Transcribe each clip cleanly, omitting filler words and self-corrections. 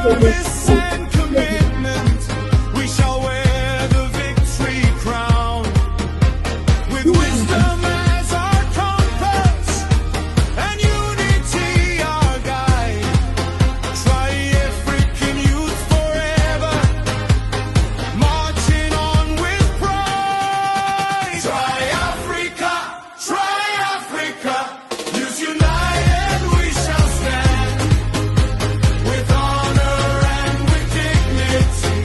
service and commitment, we shall wear the victory crown. With wisdom as our compass and unity our guide, tri-African youth forever, marching on with pride. Tri-Africa, tri-Africa, youth united we shall stand, with honor and with dignity,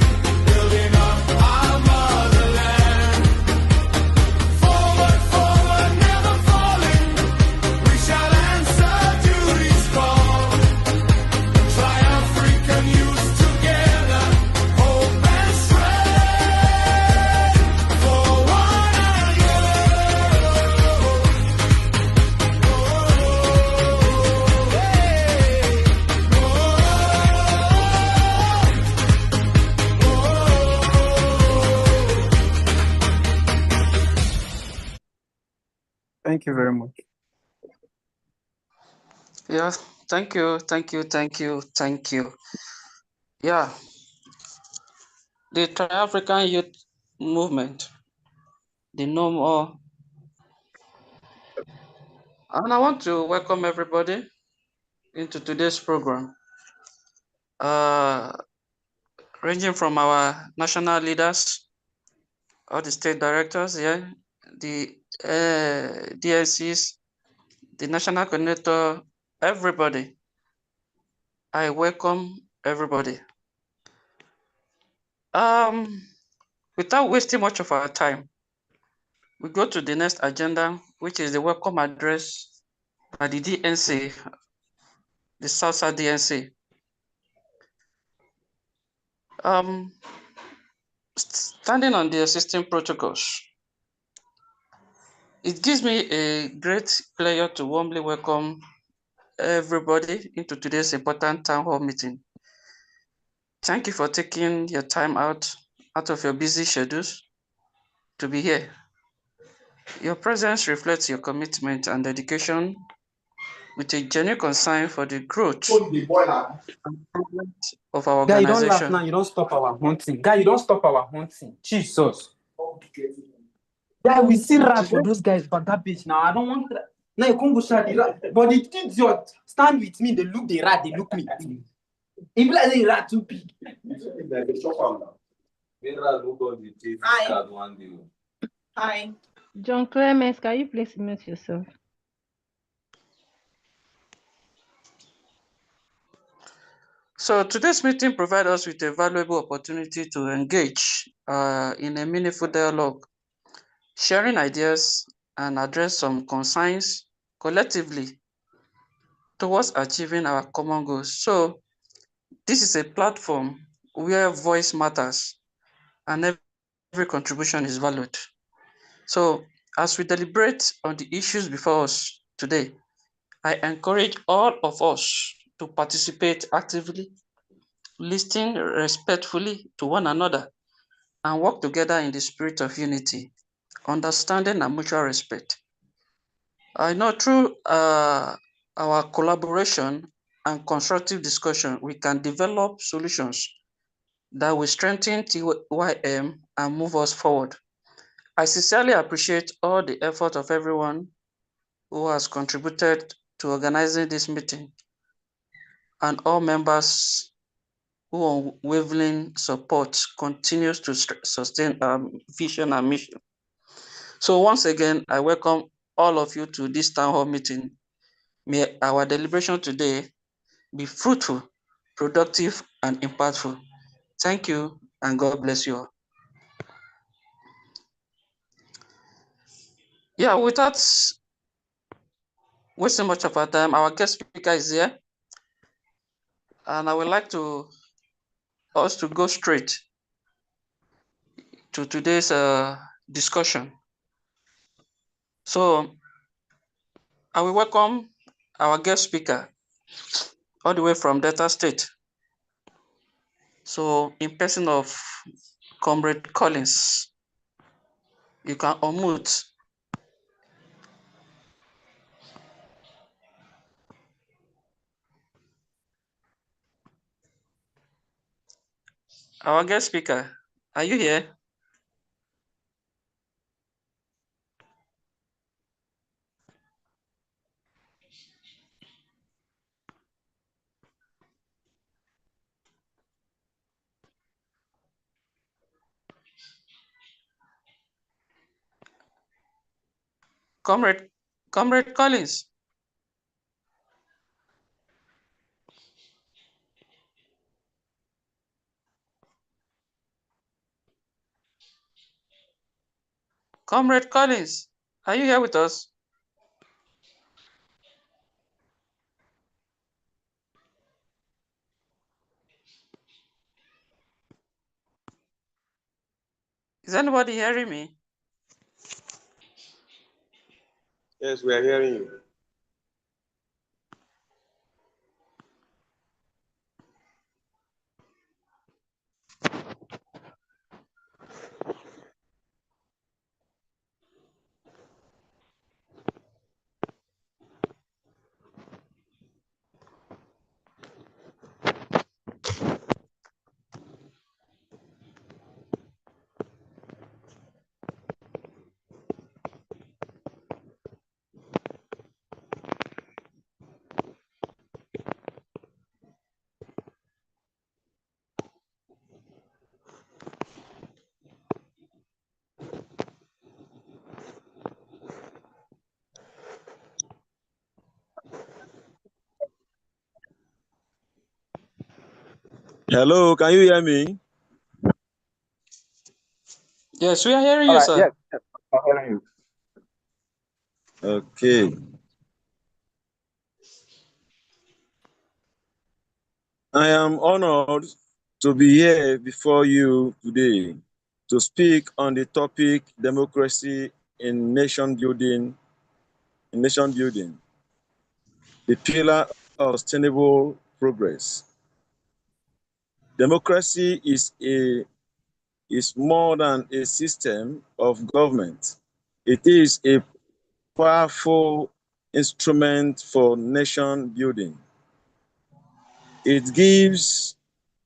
building up our motherland. Forward, forward, never falling, we shall answer duty's call. Tri-African youth together, hope and strength for one Thank you very much. Yeah, thank you, thank you, thank you, thank you. Yeah, the Tri-African Youth Movement, the No More. And I want to welcome everybody into today's program, ranging from our national leaders, all the state directors here, the DSCs, the national coordinator, everybody. I welcome everybody. Without wasting much of our time, we go to the next agenda, which is the welcome address by the DNC, the South DNC. Standing on the existing protocols, it gives me a great pleasure to warmly welcome everybody into today's important town hall meeting. Thank you for taking your time out of your busy schedules to be here. Your presence reflects your commitment and dedication with a genuine concern for the growth and progress of our Guy, you don't laugh organization. now. You don't stop our hunting. Guy, you don't stop our hunting. Jesus. Guy, we see rat for those guys back that bitch now. I don't want that. Now you can't go shot the rat. But the idiot stand with me. They look the rat. They look me. If like the rat too big. Hi. John Clemens, can you please mute yourself? So today's meeting provides us with a valuable opportunity to engage in a meaningful dialogue, sharing ideas and address some concerns collectively towards achieving our common goals. So this is a platform where voice matters and every contribution is valued. So as we deliberate on the issues before us today, I encourage all of us to participate actively, listen respectfully to one another, and work together in the spirit of unity, understanding, and mutual respect. I know through our collaboration and constructive discussion, we can develop solutions that will strengthen TYM and move us forward. I sincerely appreciate all the effort of everyone who has contributed to organizing this meeting and all members who unwavering support continues to sustain our vision and mission. So once again, I welcome all of you to this town hall meeting. May our deliberation today be fruitful, productive, and impactful. Thank you, and God bless you all. Yeah, without wasting much of our time, our guest speaker is here, and I would like us to go straight to today's discussion. So I will welcome our guest speaker all the way from Delta State. So in person of Comrade Collins, you can unmute. Our guest speaker, are you here? Comrade Collins. Comrade Collins, are you here with us? Is anybody hearing me? Yes, we are hearing you. Hello, can you hear me? Yes, we are hearing All you, right, sir. yes, I'm hearing you. Okay. I am honored to be here before you today to speak on the topic democracy in nation building, the pillar of sustainable progress. Democracy is more than a system of government. It is a powerful instrument for nation building. It gives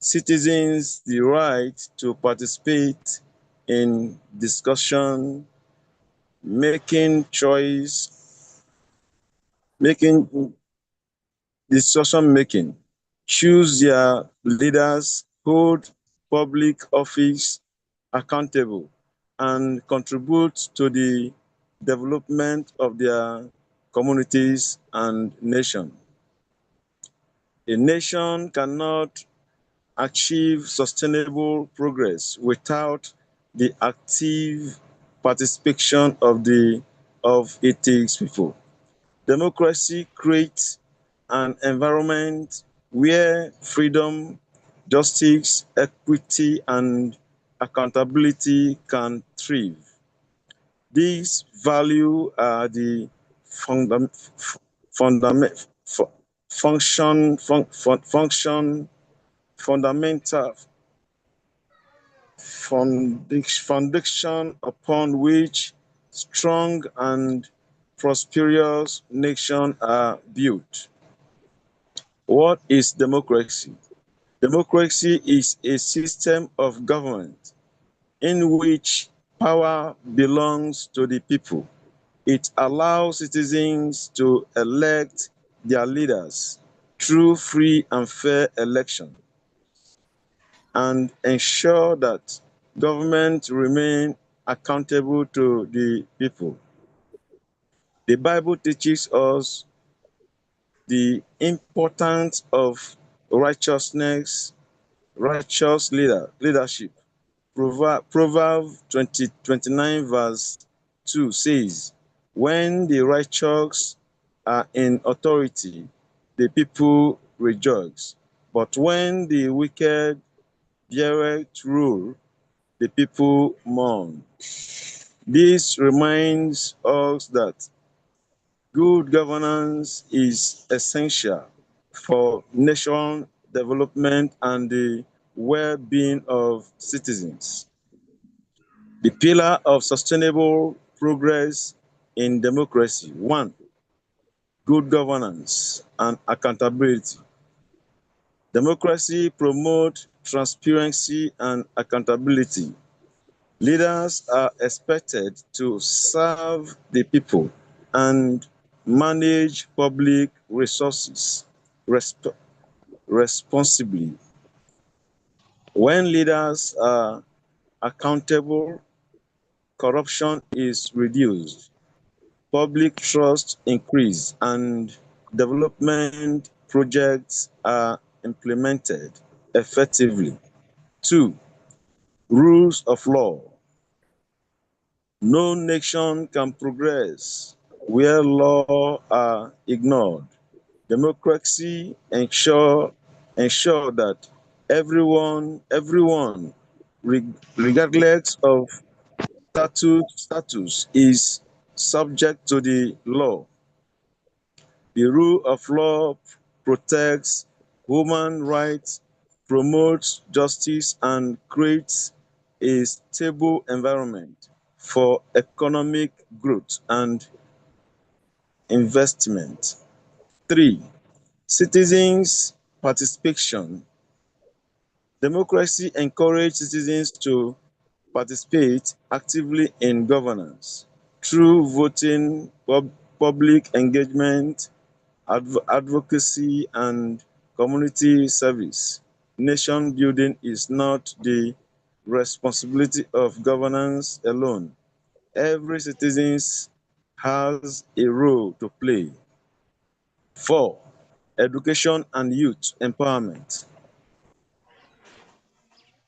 citizens the right to participate in discussion, making choice, making decision making, choose their leaders, hold public office accountable, and contribute to the development of their communities and nation. A nation cannot achieve sustainable progress without the active participation of its people. Democracy creates an environment where freedom, justice, equity, and accountability can thrive. These values are the fundam- fundament, function fundamental foundation upon which strong and prosperous nations are built. What is democracy? Democracy is a system of government in which power belongs to the people. It allows citizens to elect their leaders through free and fair election and ensure that government remain accountable to the people. The Bible teaches us the importance of righteous leadership. Proverbs 29 verse 2 says, when the righteous are in authority, the people rejoice. But when the wicked beareth rule, the people mourn. This reminds us that good governance is essential for nation development and the well-being of citizens. The pillar of sustainable progress in democracy. One, good governance and accountability. Democracy promotes transparency and accountability. Leaders are expected to serve the people and manage public resources responsibly. When leaders are accountable, corruption is reduced, public trust increases, and development projects are implemented effectively. Two, rules of law. No nation can progress where law are ignored. Democracy ensure that everyone, regardless of status, is subject to the law. The rule of law protects human rights, promotes justice, and creates a stable environment for economic growth and investment. Three, citizens' participation. Democracy encourages citizens to participate actively in governance through voting, public engagement, advocacy, and community service. Nation building is not the responsibility of governance alone. Every citizen has a role to play. Four, education and youth empowerment.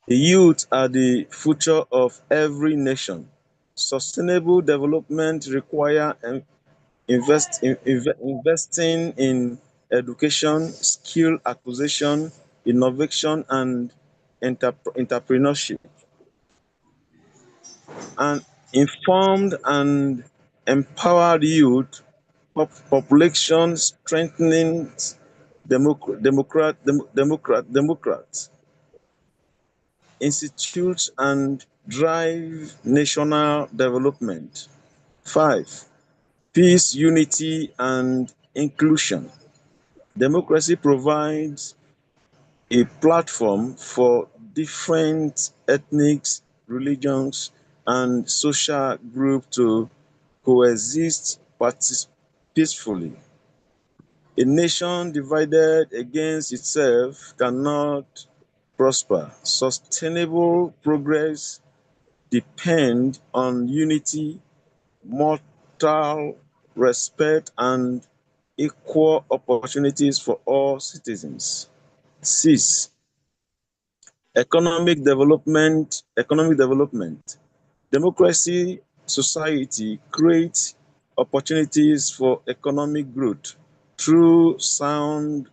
The youth are the future of every nation. Sustainable development requires investing in education, skill acquisition, innovation, and entrepreneurship. An informed and empowered youth population strengthens democrat institutes and drive national development. Five, peace, unity, and inclusion. Democracy provides a platform for different ethnics, religions, and social groups to coexist peacefully. A nation divided against itself cannot prosper. Sustainable progress depends on unity, mutual respect, and equal opportunities for all citizens. Six, economic development. Democracy society creates opportunities for economic growth through sound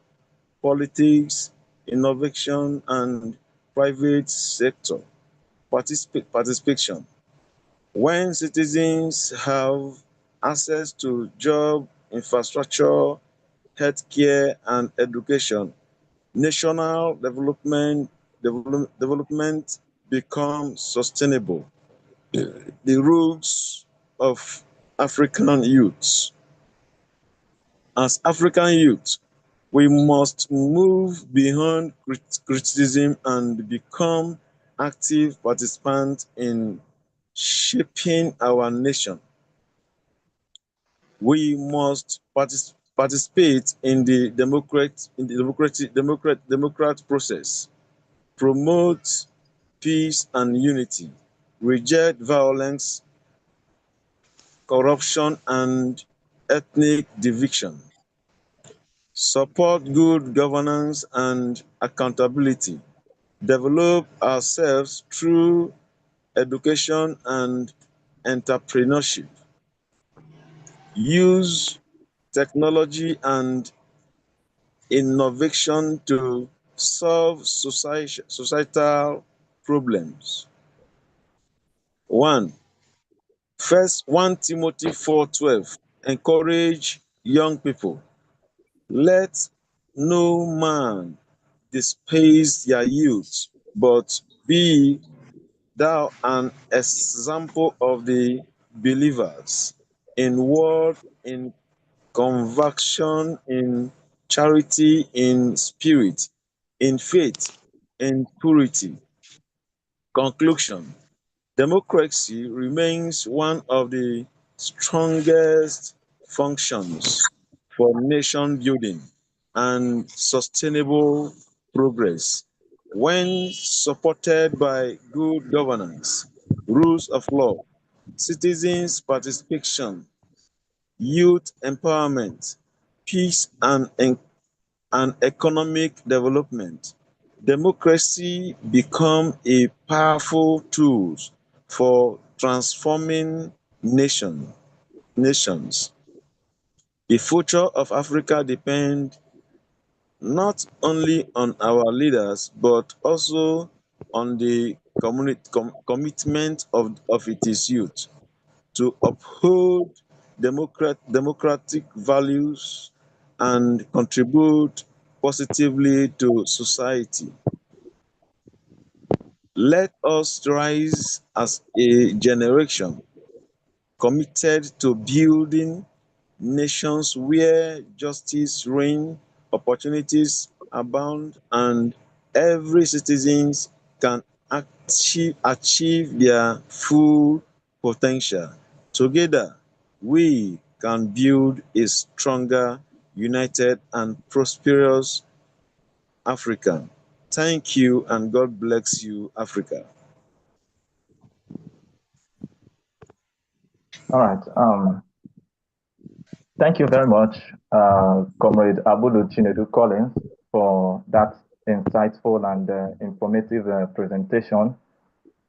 politics, innovation, and private sector participation. When citizens have access to job, infrastructure, healthcare, and education, national development becomes sustainable. The roots of African youths. As African youth, we must move beyond criticism and become active participants in shaping our nation. We must participate in the democrat process, promote peace and unity, reject violence, corruption, and ethnic division, support good governance and accountability, develop ourselves through education and entrepreneurship, use technology and innovation to solve societal problems. One, first 1 Timothy 4:12, encourage young people. Let no man despise their youth, but be thou an example of the believers in word, in conviction, in charity, in spirit. in faith, in purity. Conclusion: democracy remains one of the strongest functions for nation building and sustainable progress when supported by good governance, rules of law, citizens' participation, youth empowerment, peace and economic development. Democracy become a powerful tool for transforming nations. The future of Africa depends not only on our leaders but also on the commitment of its youth to uphold democratic values and contribute positively to society. Let us rise as a generation committed to building nations where justice reigns, opportunities abound, and every citizen can achieve their full potential. Together, we can build a stronger, united, and prosperous Africa. Thank you, and God bless you, Africa. All right. Thank you very much, Comrade Abulu Chinedu Collins, for that insightful and informative presentation.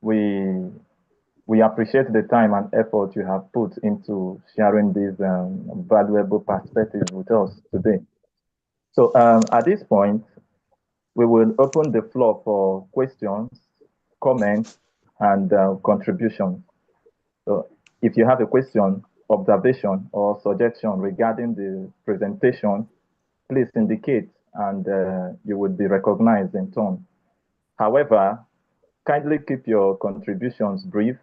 We appreciate the time and effort you have put into sharing these valuable perspectives with us today. So at this point, we will open the floor for questions, comments, and contributions. So if you have a question, observation, or suggestion regarding the presentation, please indicate and you will be recognized in turn. However, kindly keep your contributions brief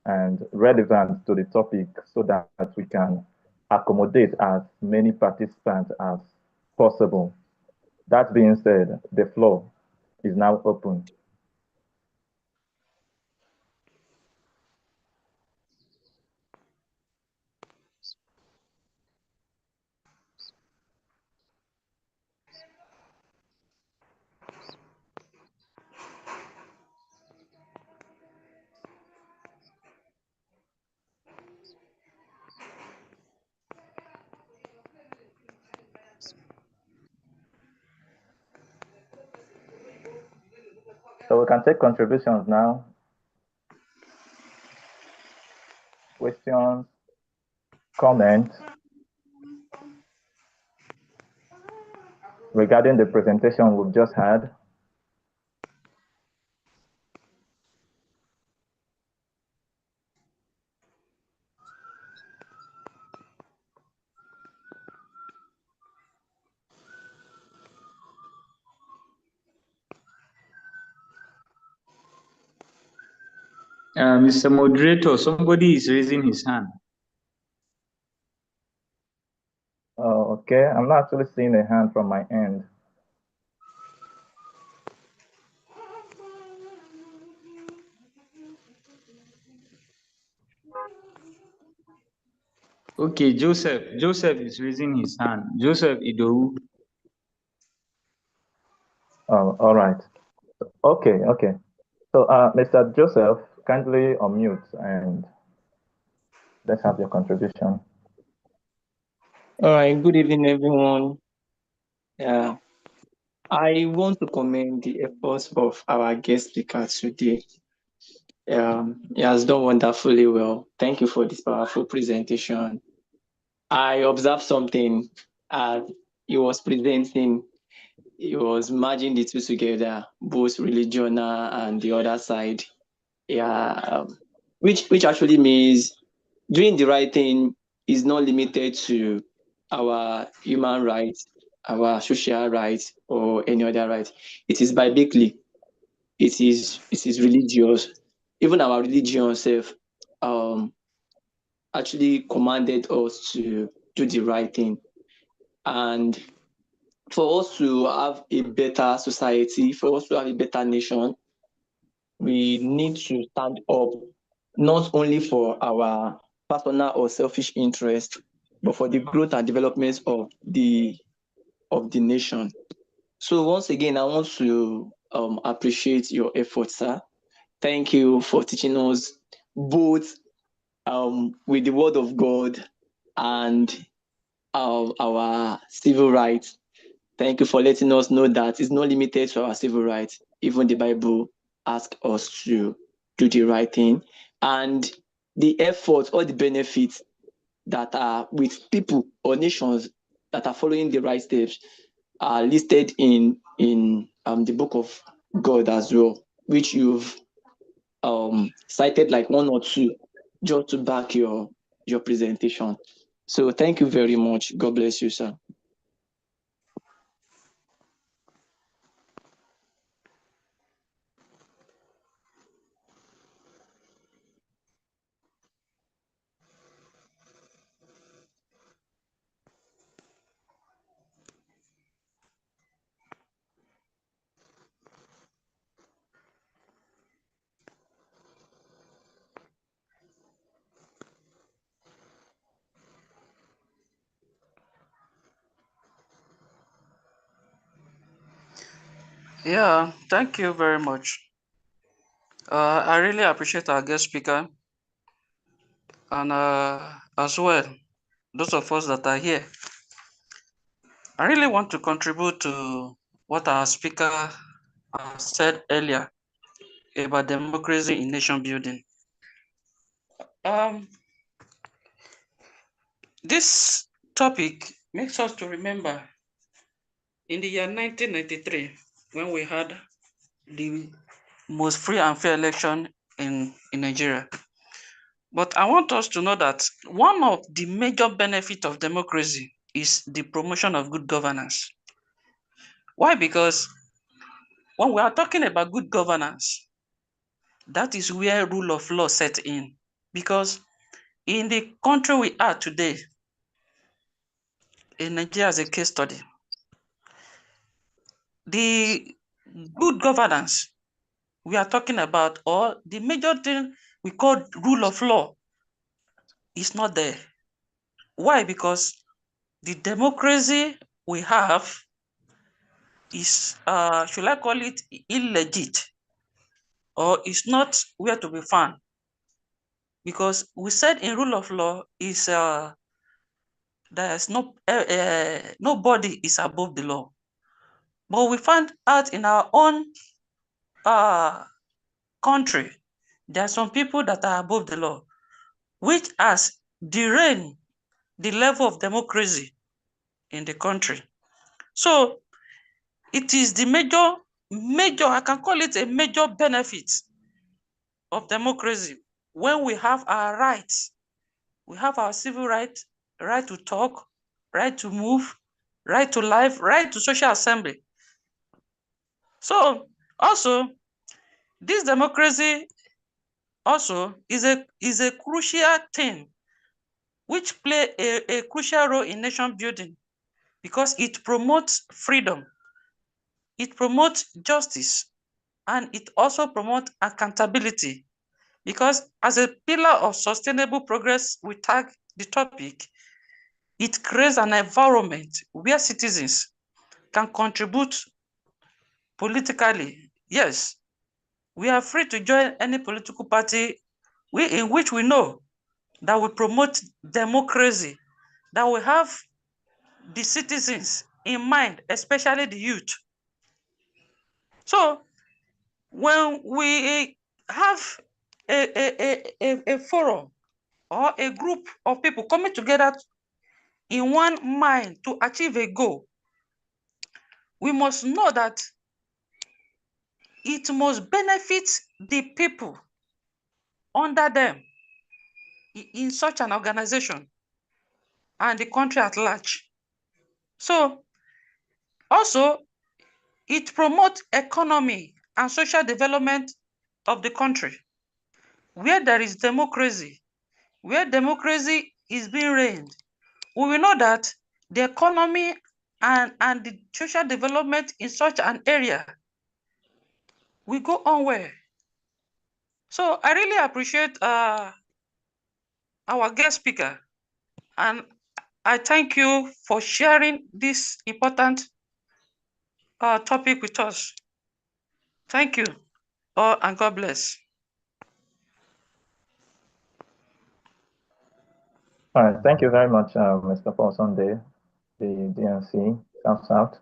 and relevant to the topic so that we can accommodate as many participants as possible. That being said, the floor is now open. So we can take contributions now. Questions, comments regarding the presentation we've just had. Mr. Moderator, somebody is raising his hand. Okay, I'm not actually seeing a hand from my end. Okay, Joseph. Joseph is raising his hand. Joseph Idowu. All right. Okay. So, Mr. Joseph, kindly unmute and let's have your contribution. All right, good evening, everyone. I want to commend the efforts of our guest speaker today. He has done wonderfully well. Thank you for this powerful presentation. I observed something as he was presenting. He was merging the two together, both religion and the other side. Which actually means doing the right thing is not limited to our human rights, our social rights, or any other right. It is biblically. It is religious. Even our religion itself actually commanded us to do the right thing. And for us to have a better society, for us to have a better nation, we need to stand up not only for our personal or selfish interest, but for the growth and development of the nation. So once again, I want to appreciate your efforts, sir. Thank you for teaching us both with the word of God and our civil rights. Thank you for letting us know that it's not limited to our civil rights. Even the Bible asks us to do the right thing. And the efforts or the benefits that are with people or nations that are following the right steps are listed in the book of God as well, which you've cited like one or two just to back your presentation. So thank you very much. God bless you, sir. Yeah, thank you very much. I really appreciate our guest speaker, and as well, those of us that are here. I really want to contribute to what our speaker said earlier about democracy in nation building. This topic makes us to remember in the year 1993, when we had the most free and fair election in Nigeria. But I want us to know that one of the major benefits of democracy is the promotion of good governance. Why? Because when we are talking about good governance, that is where rule of law set in. Because in the country we are today, in Nigeria as a case study, the good governance we are talking about, or the major thing we call rule of law, is not there. Why? Because the democracy we have is, should I call it illegit, or is not where to be found. Because we said in rule of law is there's nobody is above the law. But we find out in our own country, there are some people that are above the law, which has derailed the level of democracy in the country. So it is the major, I can call it a major benefit of democracy when we have our rights. We have our civil rights, right to talk, right to move, right to life, right to social assembly. So also, this democracy also is a crucial thing which play a crucial role in nation building, because it promotes freedom, it promotes justice, and it also promotes accountability. Because as a pillar of sustainable progress, we tag the topic, it creates an environment where citizens can contribute politically. Yes, we are free to join any political party in which we know that will promote democracy, that will have the citizens in mind, especially the youth. So when we have a forum or a group of people coming together in one mind to achieve a goal, we must know that it must benefit the people under them in such an organization and the country at large. So also, it promotes economy and social development of the country. Where there is democracy, where democracy is being reigned, we will know that the economy and the social development in such an area will go on well. So I really appreciate our guest speaker, and I thank you for sharing this important topic with us. Thank you, and God bless. All right, thank you very much, Mr. Paul Sunday, the DNC South,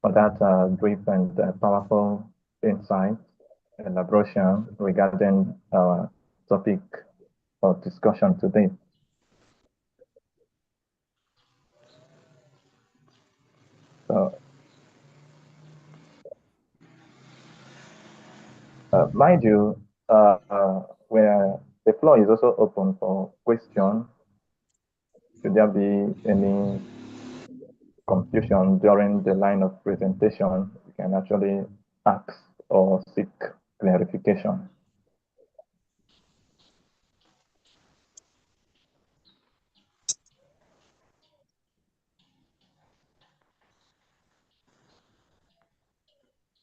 for that brief and powerful insight and elaboration regarding our topic of discussion today. So, mind you, where the floor is also open for questions. Should there be any confusion during the line of presentation, you can actually ask or seek clarification.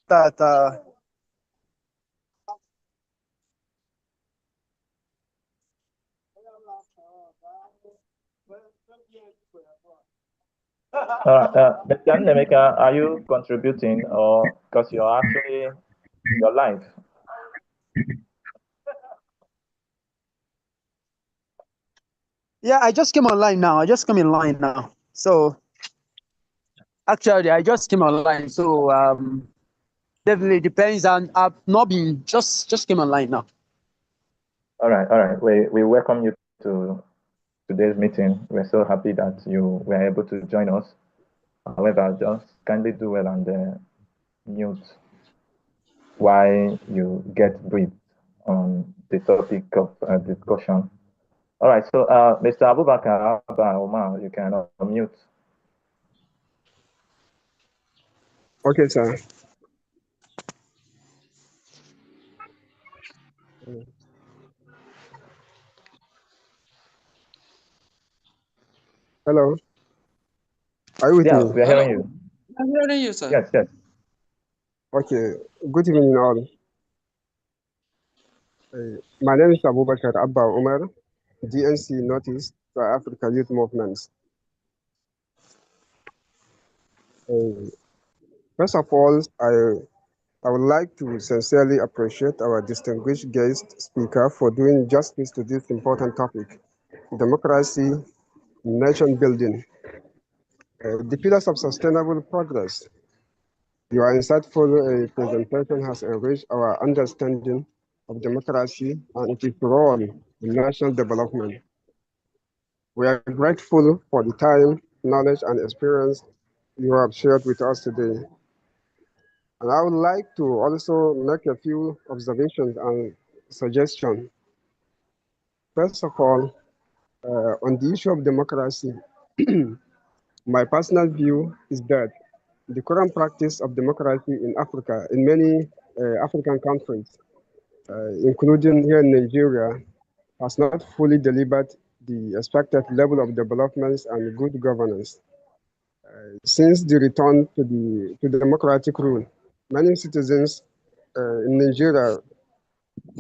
That Mr. Nemeka, are you contributing or because you're actually you're live? yeah, I just came online now. I just came in line now. So actually, I just came online. So definitely depends, and I've not been just came online now. All right. We welcome you to today's meeting. We're so happy that you were able to join us. However, just kindly do well and mute while you get briefed on the topic of discussion. All right, so Mr. Abubakar Abba Omar, you can unmute. Okay, sir. Hello. Are you with Yeah, me? we are hearing you. I'm hearing you, sir. Yes. Okay. Good evening, all. My name is Abubakar Abba Umar, DNC Notice to Africa Youth Movements. First of all, I would like to sincerely appreciate our distinguished guest speaker for doing justice to this important topic, democracy, nation building, the pillars of sustainable progress. Your insightful presentation has enriched our understanding of democracy and its role in national development. We are grateful for the time, knowledge, and experience you have shared with us today. And I would like to also make a few observations and suggestions. First of all, on the issue of democracy, my personal view is that the current practice of democracy in Africa, in many African countries, including here in Nigeria, has not fully delivered the expected level of development and good governance. Since the return to the democratic rule, many citizens in Nigeria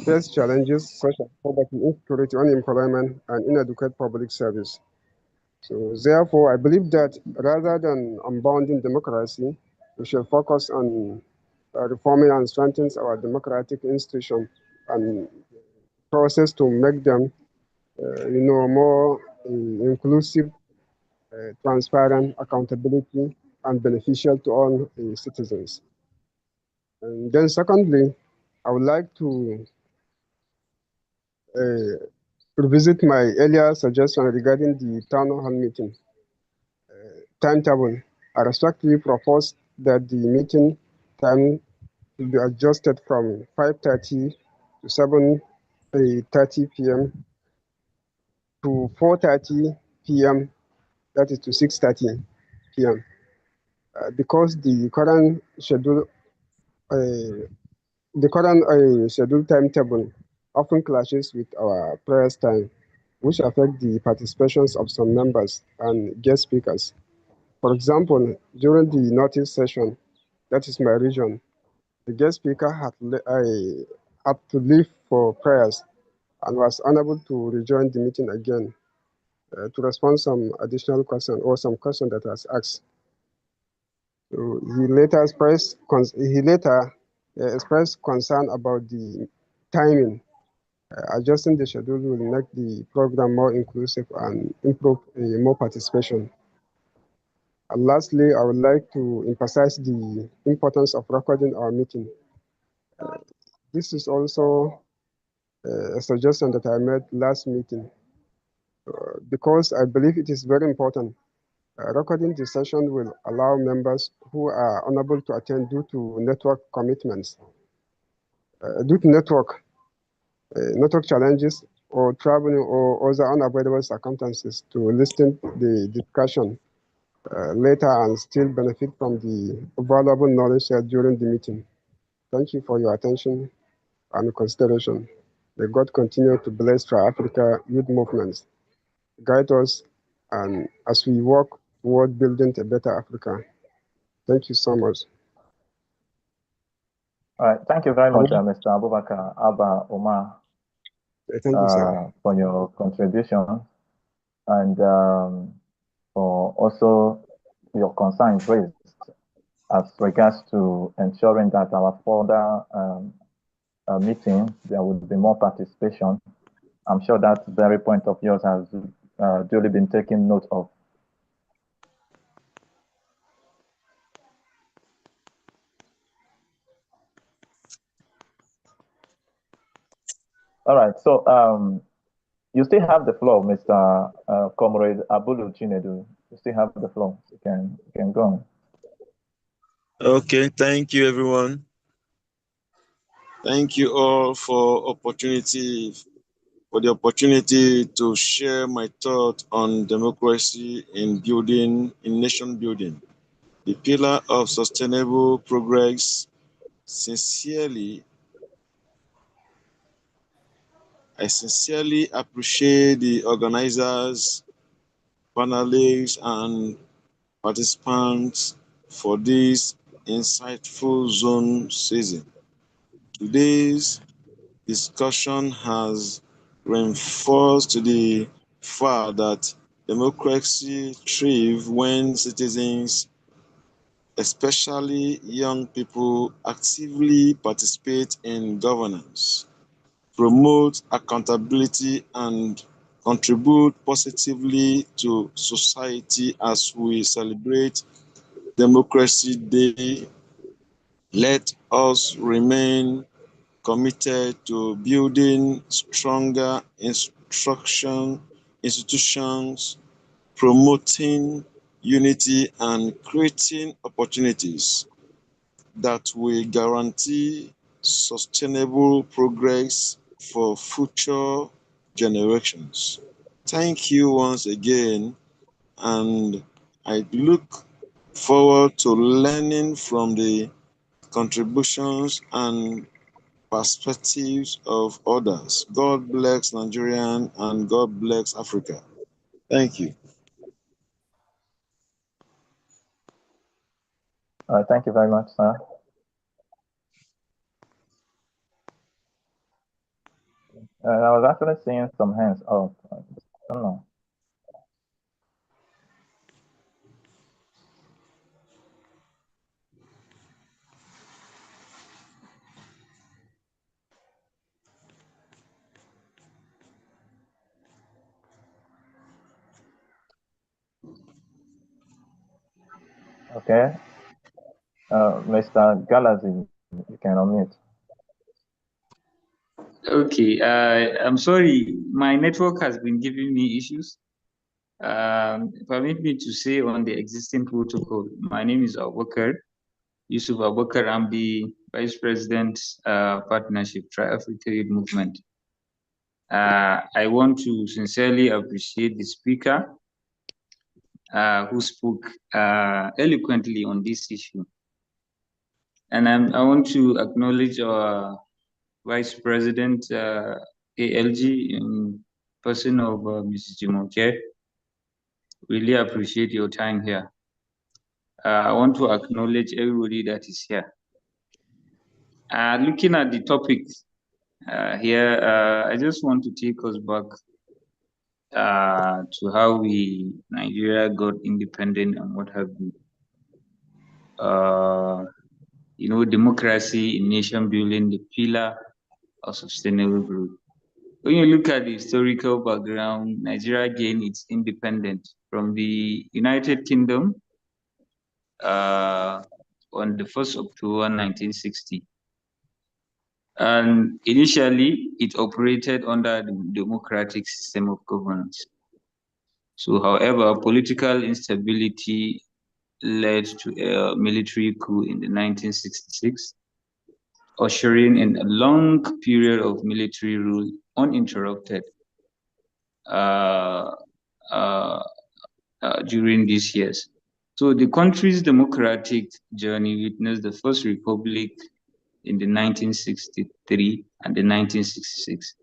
face challenges such as poverty, insecurity, unemployment, and inadequate public service. So therefore, I believe that rather than unbounding democracy, we should focus on reforming and strengthening our democratic institutions and process to make them, more inclusive, transparent, accountability, and beneficial to all citizens. And then secondly, I would like to revisit my earlier suggestion regarding the town hall meeting timetable. I respectfully propose that the meeting time will be adjusted from 5:30 to 7:30 p.m. to 4:30 p.m. That is to 6:30 p.m. Because the current schedule timetable often clashes with our prayers time, which affect the participations of some members and guest speakers. For example, during the notice session, that is my region, the guest speaker had to leave for prayers and was unable to rejoin the meeting again to respond some additional question or some question that was asked. So he later expressed concern about the timing. Adjusting the schedule will make the program more inclusive and improve more participation. And lastly, I would like to emphasize the importance of recording our meeting. This is also a suggestion that I made last meeting because I believe it is very important. Recording the session will allow members who are unable to attend due to network commitments, due to network challenges or traveling or other unavoidable circumstances to listen to the discussion later and still benefit from the valuable knowledge shared during the meeting. Thank you for your attention and consideration. May God continue to bless Tri-Africa youth movements, guide us, and as we work toward building a better Africa. Thank you so much. All right. Thank you very much, Mr. Abubakar Abba Omar, Thank you, sir. for your contribution and for also your concerns raised as regards to ensuring that our further meetings, there would be more participation. I'm sure that very point of yours has duly been taken note of. All right, so you still have the floor, Mr. Comrade Abulu Chinedu. You still have the floor. You can go on. Okay, thank you, everyone. Thank you all for the opportunity to share my thought on democracy in nation building, the pillar of sustainable progress. I sincerely appreciate the organizers, panelists, and participants for this insightful zone season. Today's discussion has reinforced the fact that democracy thrives when citizens, especially young people, actively participate in governance, promote accountability, and contribute positively to society. As we celebrate Democracy Day, let us remain committed to building stronger institutions, promoting unity, and creating opportunities that will guarantee sustainable progress for future generations. Thank you once again, and I look forward to learning from the contributions and perspectives of others. God bless Nigeria and God bless Africa. Thank you. Thank you very much, sir. I was actually seeing some hands up. I don't know. Okay. Mr. Galazi, you can unmute. Okay, I'm sorry, my network has been giving me issues. Permit me to say on the existing protocol, my name is Abubakar Yusuf Abubakar. I'm the Vice President, Partnership Tri-Africa Youth Movement. I want to sincerely appreciate the speaker who spoke eloquently on this issue. And I want to acknowledge our Vice President ALG in person of Mrs. Jimoke. Really appreciate your time here. I want to acknowledge everybody that is here. Looking at the topic here, I just want to take us back to how Nigeria got independent and what have you. Democracy in nation building, the pillar of sustainable growth. When you look at the historical background, Nigeria gained its independence from the United Kingdom on the 1st October 1960. And initially, it operated under the democratic system of governance. So, however, political instability led to a military coup in the 1966, ushering in a long period of military rule uninterrupted uh, uh, during these years. So the country's democratic journey witnessed the first republic in the 1963 and the 1966.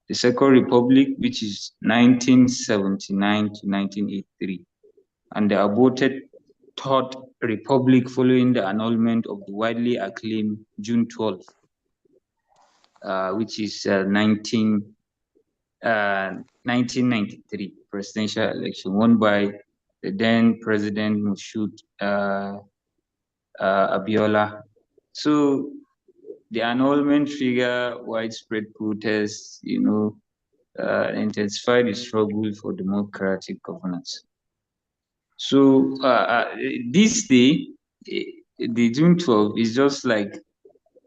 The Second Republic, which is 1979 to 1983, and the aborted Third Republic following the annulment of the widely acclaimed June 12th, which is 1993 presidential election won by the then President Moshood Abiola. So the annulment triggered widespread protests, intensified the struggle for democratic governance. So this day, the June 12th, is just like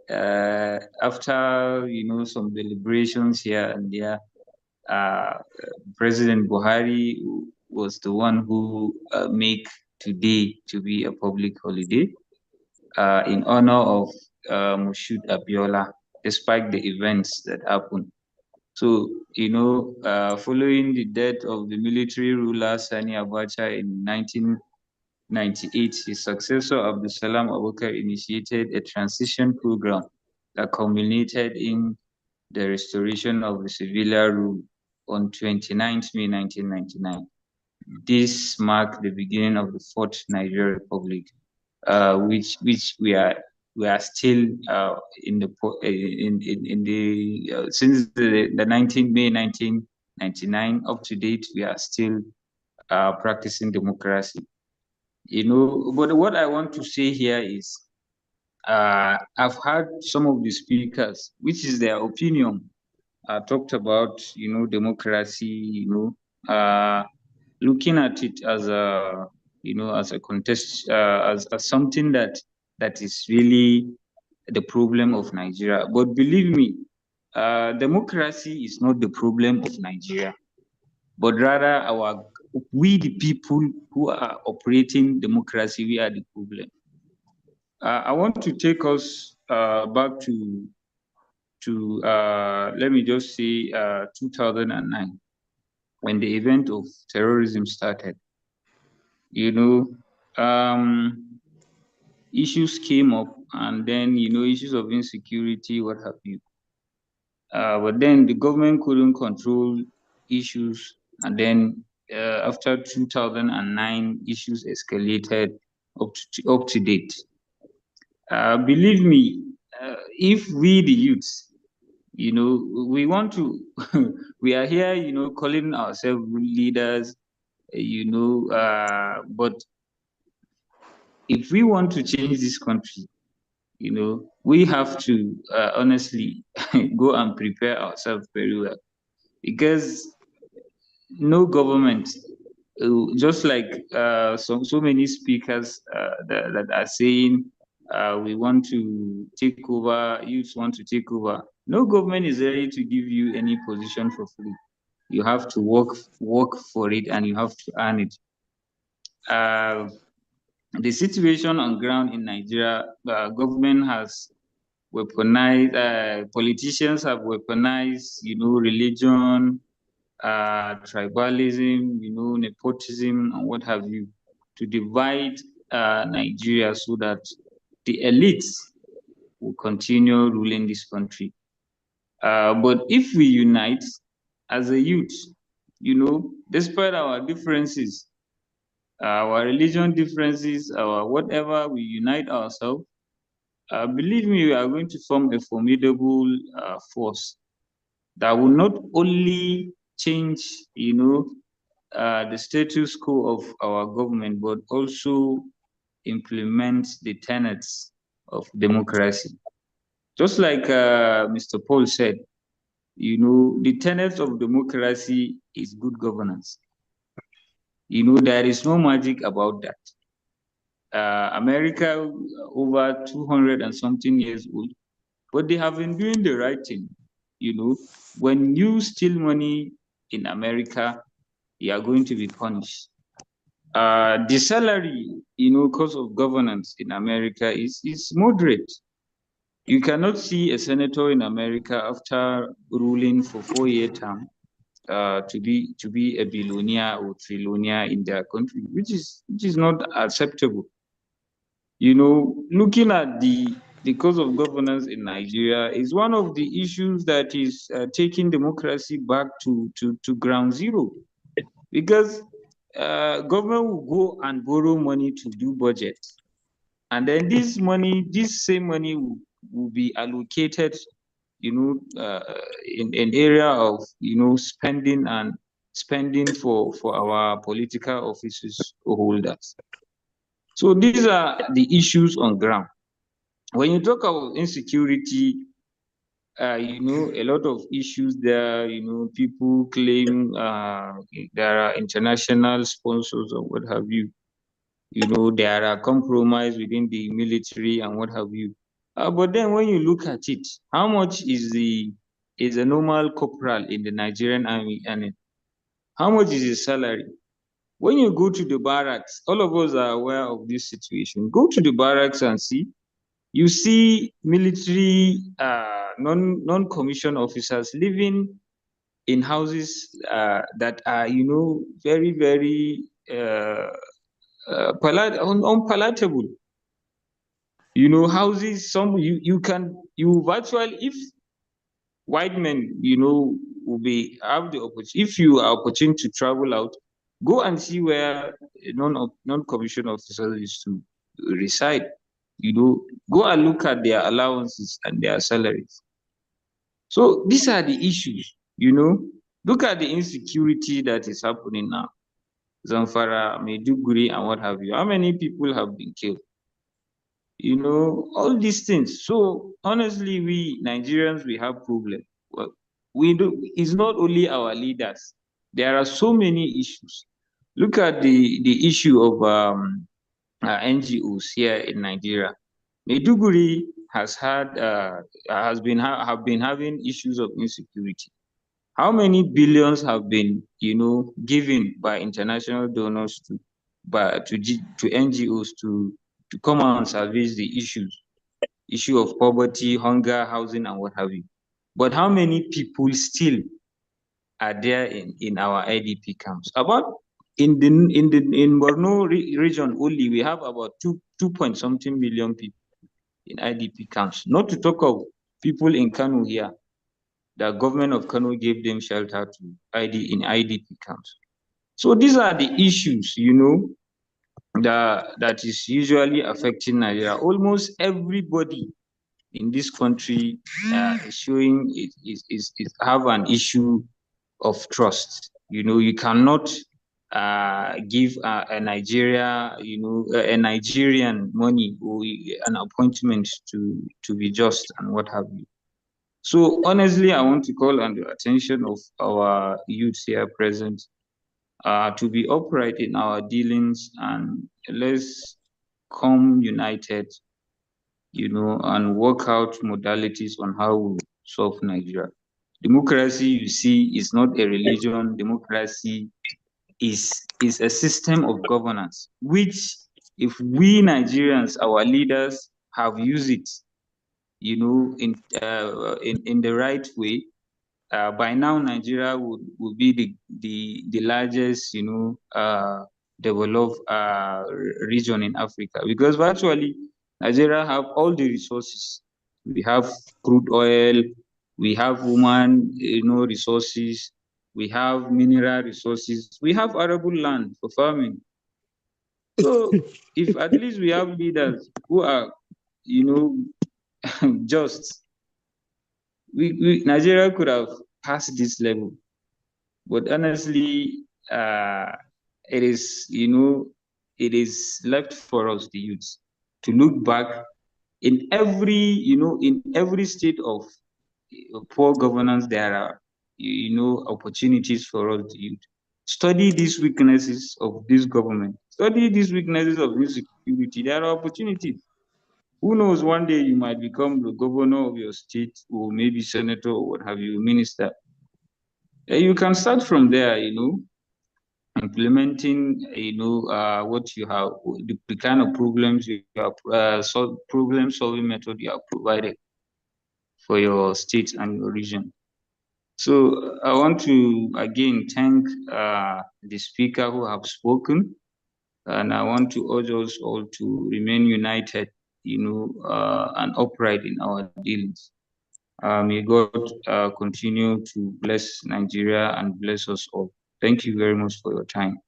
after some deliberations here and there. President Buhari was the one who made today to be a public holiday in honor of Moshood Abiola, despite the events that happened. So, following the death of the military ruler Sani Abacha in 1998, his successor Abdulsalam Abubakar initiated a transition program that culminated in the restoration of the civilian rule on 29th May 1999. This marked the beginning of the Fourth Nigeria Republic, which we are still in the since the 19th May 1999 up to date. We are still practicing democracy. But what I want to say here is I've heard some of the speakers, which is their opinion, talked about democracy, looking at it as a as a contest, as something that is really the problem of Nigeria. But believe me, democracy is not the problem of Nigeria, but rather we the people who are operating democracy, we are the problem. I want to take us back to let me just say 2009, when the event of terrorism started. Issues came up, and then issues of insecurity, what have you. But then the government couldn't control issues, and then after 2009, issues escalated up to date. Believe me, if we the youths, we want to, we are here, calling ourselves leaders, but if we want to change this country, we have to honestly go and prepare ourselves very well, because no government, just like so many speakers that are saying we want to take over, youths want to take over. No government is ready to give you any position for free. You have to work for it, and you have to earn it. The situation on ground in Nigeria, government has weaponized, politicians have weaponized, religion, tribalism, nepotism, and what have you, to divide Nigeria so that the elites will continue ruling this country. But if we unite as a youth, despite our differences, our religion differences, our whatever, we unite ourselves. Believe me, we are going to form a formidable force that will not only change, the status quo of our government, but also implement the tenets of democracy. Just like Mr. Paul said, the tenets of democracy is good governance. There is no magic about that. America, over 200 and something years old, but they have been doing the right thing. When you steal money in America, you are going to be punished. The salary, cost of governance in America is moderate. You cannot see a senator in America after ruling for 4-year term to be a billionaire or trillionaire in their country, which is not acceptable. Looking at the cost of governance in Nigeria is one of the issues that is taking democracy back to ground zero, because government will go and borrow money to do budget, and then this same money will be allocated, in area of spending for our political offices holders. So these are the issues on ground. When you talk about insecurity, a lot of issues there. People claim there are international sponsors or what have you. There are compromise within the military and what have you. But then when you look at it, how much is a normal corporal in the Nigerian army earning? How much is his salary? When you go to the barracks, all of us are aware of this situation. Go to the barracks and see. You see military non-commissioned officers living in houses that are, very, very unpalatable. Houses, you virtually, if white men, will be have the opportunity, if you are opportune to travel out, go and see where non-commissioned officers used to reside. Go and look at their allowances and their salaries. So these are the issues. Look at the insecurity that is happening now. Zamfara, Maiduguri, and what have you. How many people have been killed? All these things. So honestly, we Nigerians, we have problem. Well, we do. It's not only our leaders. There are so many issues. Look at the issue of NGOs here in Nigeria. Maiduguri have been having issues of insecurity. How many billions have been, given by international donors to NGOs to come and salvage the issue of poverty, hunger, housing, and what have you? But how many people still are there in our IDP camps? About in Borno region only, we have about two point something million people in IDP camps. Not to talk of people in Kano here. The government of Kano gave them shelter in IDP camps. So these are the issues, that is usually affecting Nigeria. Almost everybody in this country is showing is have an issue of trust. You cannot give a Nigerian money or an appointment to be just and what have you. So honestly, I want to call on the attention of our youth here present to be upright in our dealings, and let's come united, and work out modalities on how we solve Nigeria. Democracy, you see, is not a religion. Democracy is a system of governance, which if we Nigerians, our leaders, have used it, in the right way, by now Nigeria would be the largest, developed region in Africa, because virtually Nigeria have all the resources. We have crude oil, we have woman, resources, we have mineral resources, we have arable land for farming. So if at least we have leaders who are, you know, just, Nigeria could have passed this level. But honestly, it is, you know, it is left for us, the youth, to look back in every, you know, in every state of poor governance. There are, you know, opportunities for us, the youth. Study these weaknesses of this government. Study these weaknesses of insecurity. There are opportunities. Who knows, one day you might become the governor of your state, or maybe senator, or what have you, minister. You can start from there, you know, implementing, you know, what you have, the kind of problems you have, problem solving method you have provided for your state and your region. So I want to again thank the speaker who have spoken, and I want to urge us all to remain united, you know, and upright in our dealings. May God continue to bless Nigeria and bless us all. Thank you very much for your time.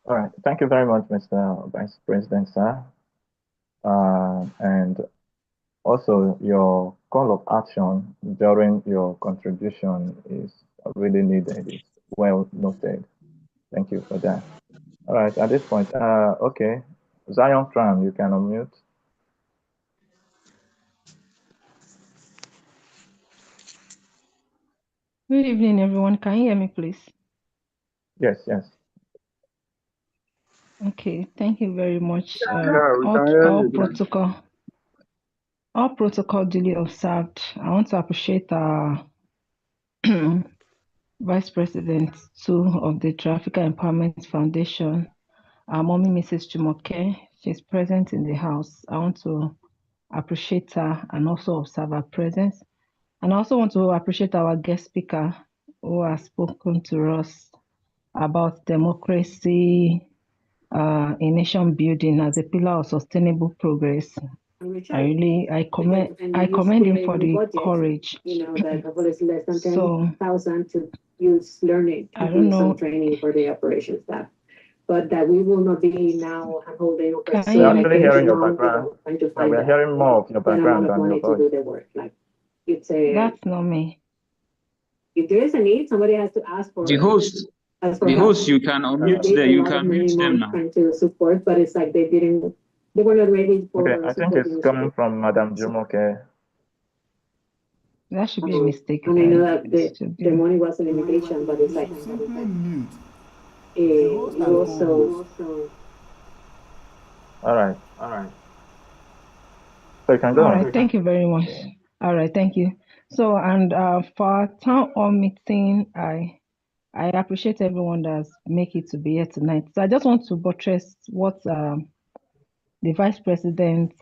All right. Thank you very much, Mr. Vice President, sir. And also, your call of action during your contribution is really needed. It's well noted. Thank you for that. All right. At this point, okay. Zion Tram, you can unmute. Good evening, everyone. Can you hear me, please? Yes, yes. Okay, thank you very much. Yeah, we can hear you. All protocol duly observed. I want to appreciate our Vice President too of the Traffic Empowerment Foundation, our mommy, Mrs. Jumoke. She's present in the house. I want to appreciate her and also observe her presence. And I also want to appreciate our guest speaker who has spoken to us about democracy in nation building as a pillar of sustainable progress. I commend him for the courage. So to use learning I and don't do some know. training for the operations staff. But that we will not be now holding over Can so We're you? like actually hearing your long, background. trying to Yeah, find we're hearing more of your that amount background of than your money to voice. do the work. Like it's a That's not me. if there is a need, somebody has to ask for The host, help. you can unmute They them. a You lot of can money mute them more now. trying to support, but it's like they were not ready Okay, for I think it's supporting the coming school. from Madam Jumoke. That should be a mistake. And I know that It should the be. money was a limitation, but it's like Simply mute the host you and also co-host. All right. So you can go All on. right, thank you very much. All right, thank you. So, and for our town hall meeting, I appreciate everyone that's make it to be here tonight. So I just want to buttress what the Vice President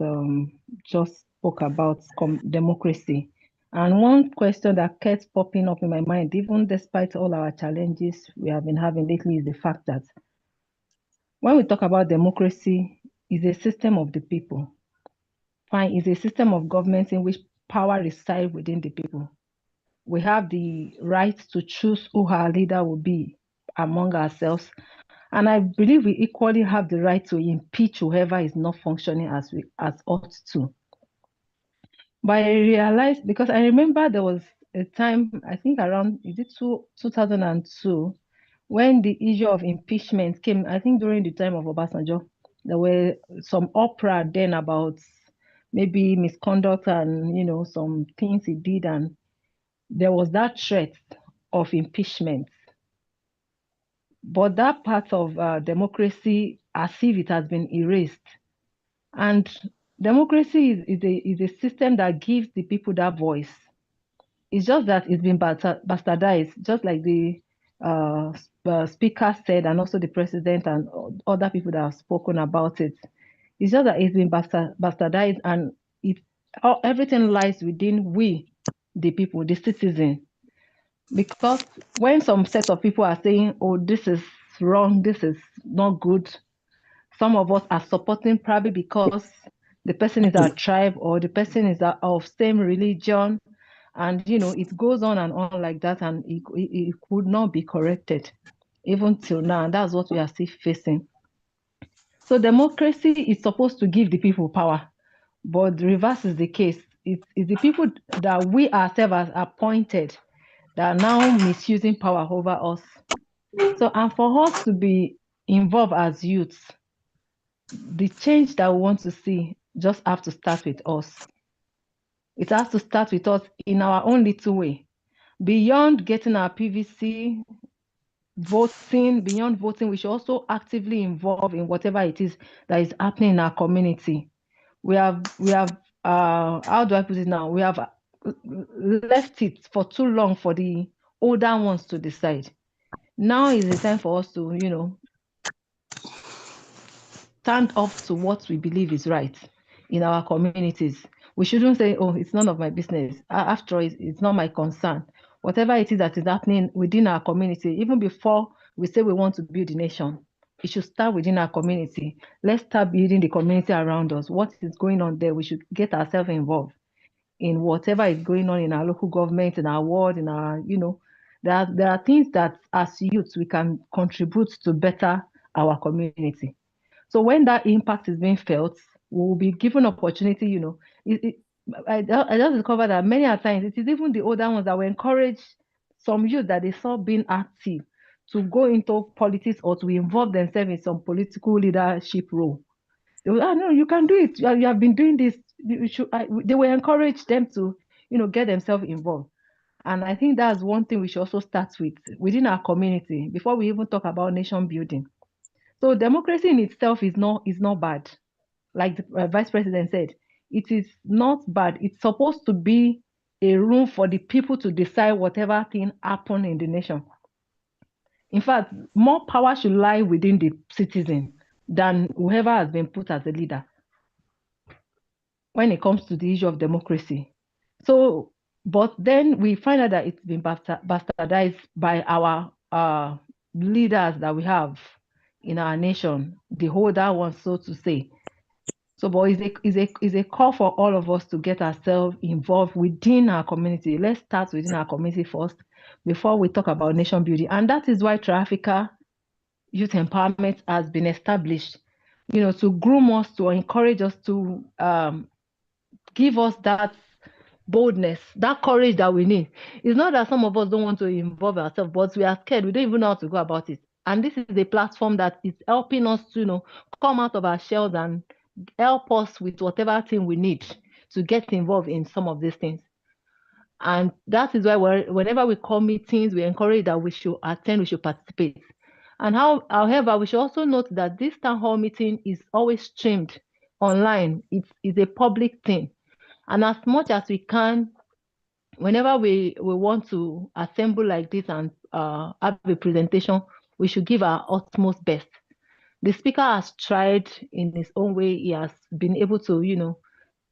just spoke about democracy. And one question that kept popping up in my mind, even despite all our challenges we have been having lately, is the fact that when we talk about democracy, is a system of the people. Fine, is a system of government in which power resides within the people. We have the right to choose who our leader will be among ourselves. And I believe we equally have the right to impeach whoever is not functioning as ought to. But I realized, because I remember there was a time, I think around, is it 2002, when the issue of impeachment came, I think during the time of Obasanjo, there were some uproar then about maybe misconduct and, some things he did. And there was that threat of impeachment. But that part of democracy, as if it has been erased. And democracy is a system that gives the people that voice. It's just that it's been bastardized, just like the speaker said, and also the president and other people that have spoken about it. It's just that it's been bastardized, and everything lies within we, the people, the citizen. Because when some set of people are saying, oh, this is wrong, this is not good, some of us are supporting probably because the person is our tribe or the person is of same religion. And, it goes on and on like that, and it could not be corrected. even till now, and that's what we are still facing. So democracy is supposed to give the people power, but the reverse is the case. It's the people that we ourselves have appointed that are now misusing power over us. So, and for us to be involved as youths, the change that we want to see just have to start with us. It has to start with us in our own little way. Beyond getting our PVC, beyond voting, we should also actively involve in whatever it is that is happening in our community. We have, how do I put it now? We have left it for too long for the older ones to decide. Now is the time for us to, stand up to what we believe is right in our communities. We shouldn't say, oh, it's none of my business. After all, it's not my concern. Whatever it is that is happening within our community, even before we say we want to build a nation, it should start within our community. Let's start building the community around us. What is going on there? We should get ourselves involved in whatever is going on in our local government, in our ward, in our, there are things that as youths we can contribute to better our community. So when that impact is being felt, we will be given opportunity, I just discovered that many a times it is even the older ones that will encourage some youth that they saw being active to go into politics or to involve themselves in some political leadership role. They will, no, you can do it. You have been doing this. They will encourage them to, get themselves involved. And I think that's one thing we should also start with within our community before we even talk about nation building. So democracy in itself is not bad. Like the vice president said, it is not bad. It's supposed to be a room for the people to decide whatever thing happen in the nation. In fact, more power should lie within the citizen than whoever has been put as a leader when it comes to the issue of democracy. So, but then we find out that it's been bastardized by our leaders that we have in our nation, the older ones, so to say. So, but it's a call for all of us to get ourselves involved within our community. Let's start within our community first before we talk about nation building. And that is why Tri-Africa Youth Empowerment has been established, to groom us, to encourage us, to give us that boldness, that courage that we need. It's not that some of us don't want to involve ourselves, but we are scared. We don't even know how to go about it. And this is a platform that is helping us to, come out of our shells and help us with whatever thing we need to get involved in some of these things. And that is why whenever we call meetings, we encourage that we should attend, we should participate. And however, we should also note that this town hall meeting is always streamed online. It's a public thing. And as much as we can, whenever we want to assemble like this and have a presentation, we should give our utmost best. The speaker has tried in his own way. He has been able to,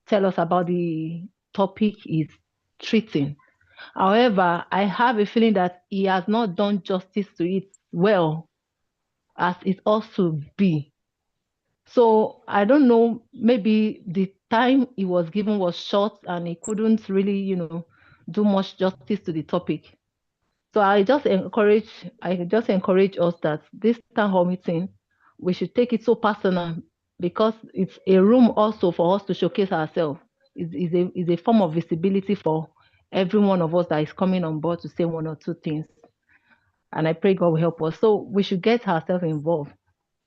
tell us about the topic he's treating. However, I have a feeling that he has not done justice to it well as it also be. So I don't know, maybe the time he was given was short and he couldn't really, do much justice to the topic. So I just encourage us that this town hall meeting, we should take it so personal because it's a room also for us to showcase ourselves. It's a form of visibility for every one of us that is coming on board to say one or two things. And I pray God will help us. So we should get ourselves involved.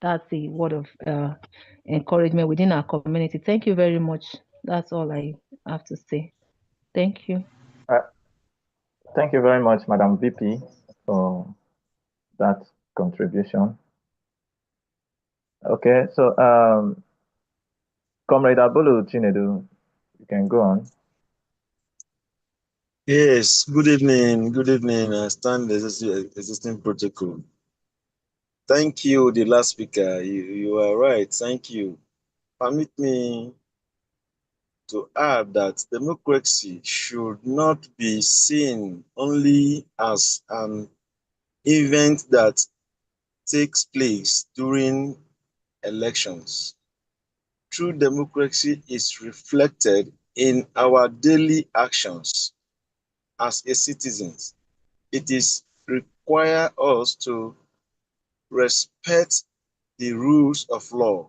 That's the word of encouragement within our community. Thank you very much. That's all I have to say. Thank you. Thank you very much, Madam VP, for that contribution. Okay, so Comrade Abulu Chinedu, you can go on. Yes, good evening. Good evening. I stand the existing protocol. Thank you, the last speaker. You are right. Thank you. Permit me to add that democracy should not be seen only as an event that takes place during elections. True democracy is reflected in our daily actions as a citizen. It is require us to respect the rules of law,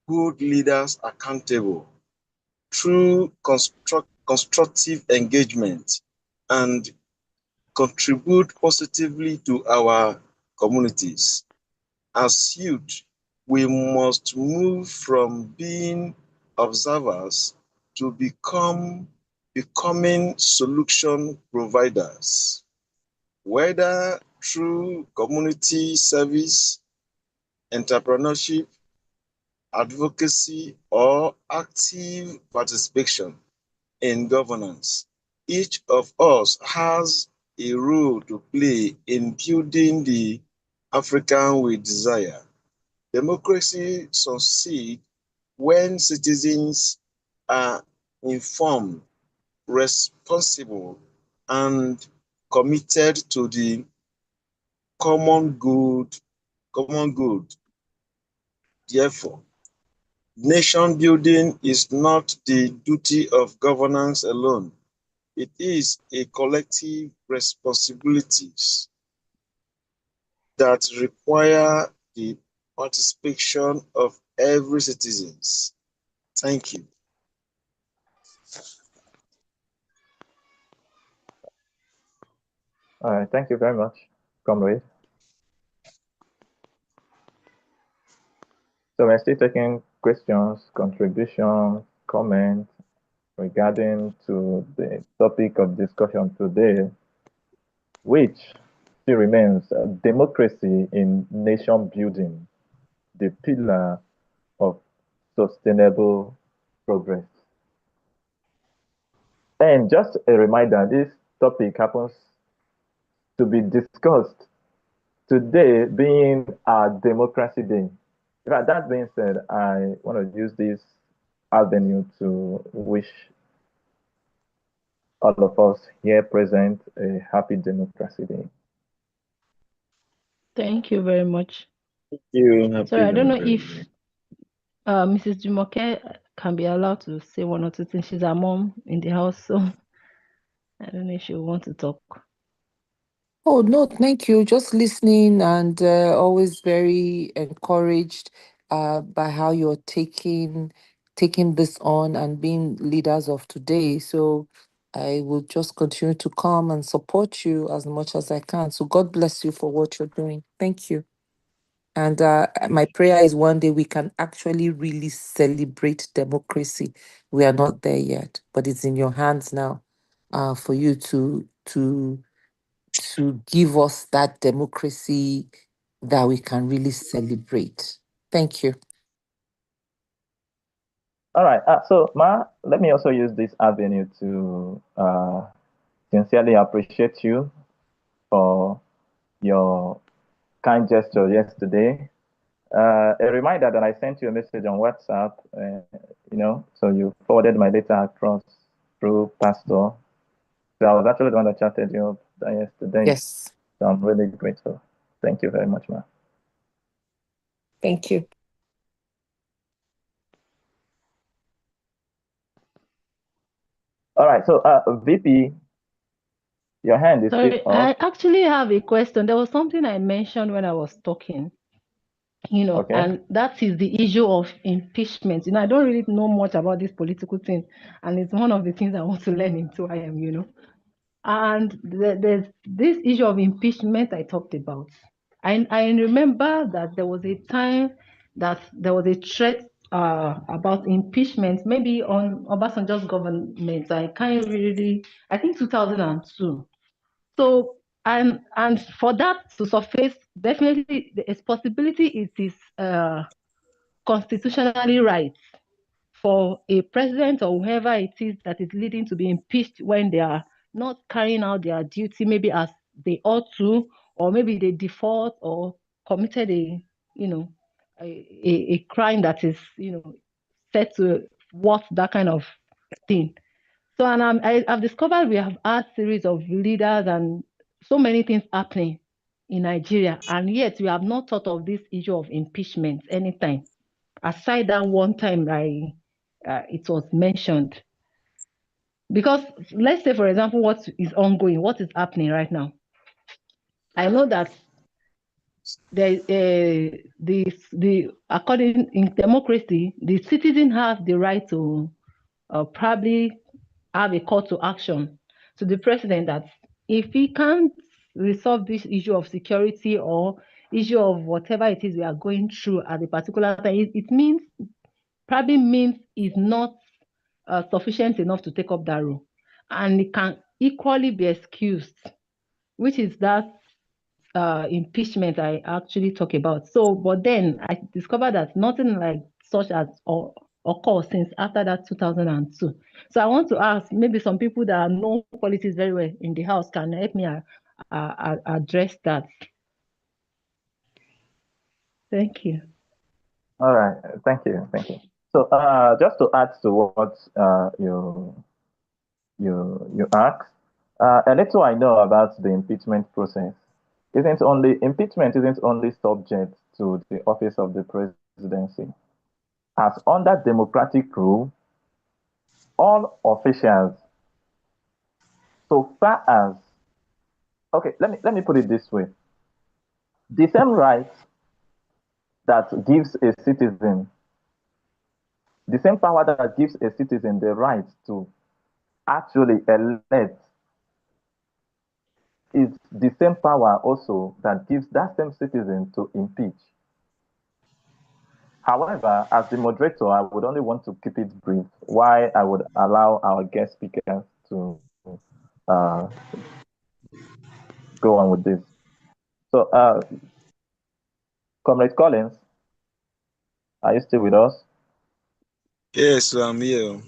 hold leaders accountable through constructive engagement, and contribute positively to our communities. As youth, we must move from being observers to becoming solution providers, whether through community service, entrepreneurship, advocacy, or active participation in governance. Each of us has a role to play in building the African we desire. Democracy succeeds when citizens are informed, responsible, and committed to the common good. Common good. Therefore, nation building is not the duty of governance alone. It is a collective responsibilities that require the participation of every citizens. Thank you. All right, thank you very much, comrade. So we're still taking questions, contributions, comments regarding to the topic of discussion today, which still remains democracy in nation building, the pillar of sustainable progress. And just a reminder, this topic happens to be discussed today being our Democracy Day. That being said, I want to use this avenue to wish all of us here present a happy Democracy Day. Thank you very much. Thank you. Happy Sorry, I don't know Democracy if Mrs. Jumoke can be allowed to say one or two things. She's our mom in the house, so I don't know if she will want to talk. Oh, no, thank you. Just listening and always very encouraged by how you're taking this on and being leaders of today. So I will just continue to come and support you as much as I can. So God bless you for what you're doing. Thank you. And my prayer is one day we can actually really celebrate democracy. We are not there yet, but it's in your hands now for you to give us that democracy that we can really celebrate. Thank you. All right, so Ma, let me also use this avenue to sincerely appreciate you for your kind gesture yesterday. A reminder that I sent you a message on WhatsApp, so you forwarded my data across through Pastor. So I was actually the one that chatted you up yesterday. Yes. So I'm really grateful. Thank you very much, Ma. Thank you. All right, so VP, your hand is Sorry, still I up. actually have a question. There was something I mentioned when I was talking, Okay. and that is the issue of impeachment. I don't really know much about this political thing, and it's one of the things I want to learn into IM. And there's this issue of impeachment I talked about. I remember that there was a time that there was a threat about impeachment, maybe on Obasanjo's government. I can't really, I think 2002. So, and for that to surface, definitely it's possibility it is constitutionally right for a president or whoever it is that is leading to be impeached when they are not carrying out their duty, maybe as they ought to, or maybe they default or committed a crime that is set to worth that kind of thing. So, and I've discovered we have had series of leaders and so many things happening in Nigeria, and yet we have not thought of this issue of impeachment anytime. Aside that one time it was mentioned. Because let's say, for example, what is ongoing, what is happening right now. I know that the according in democracy, the citizen has the right to probably have a call to action to the president that if he can't resolve this issue of security or issue of whatever it is we are going through at a particular time, it means probably means is not sufficient enough to take up that role, and it can equally be excused, which is that impeachment I actually talk about. So, but then I discovered that nothing like such as or occurred since after that 2002. So I want to ask, maybe some people that know politics very well in the house can help me address that. Thank you. All right. Thank you. Thank you. So, just to add to what you asked, a little I know about the impeachment process. Impeachment isn't only subject to the office of the presidency. As under democratic rule, all officials, so far as okay, let me put it this way: the same rights that gives a citizen, the same power that gives a citizen the right to actually elect is the same power also that gives that same citizen to impeach. However, as the moderator, I would only want to keep it brief, why I would allow our guest speakers to uh, go on with this. So, Comrade Collins, are you still with us? Yes, I'm here.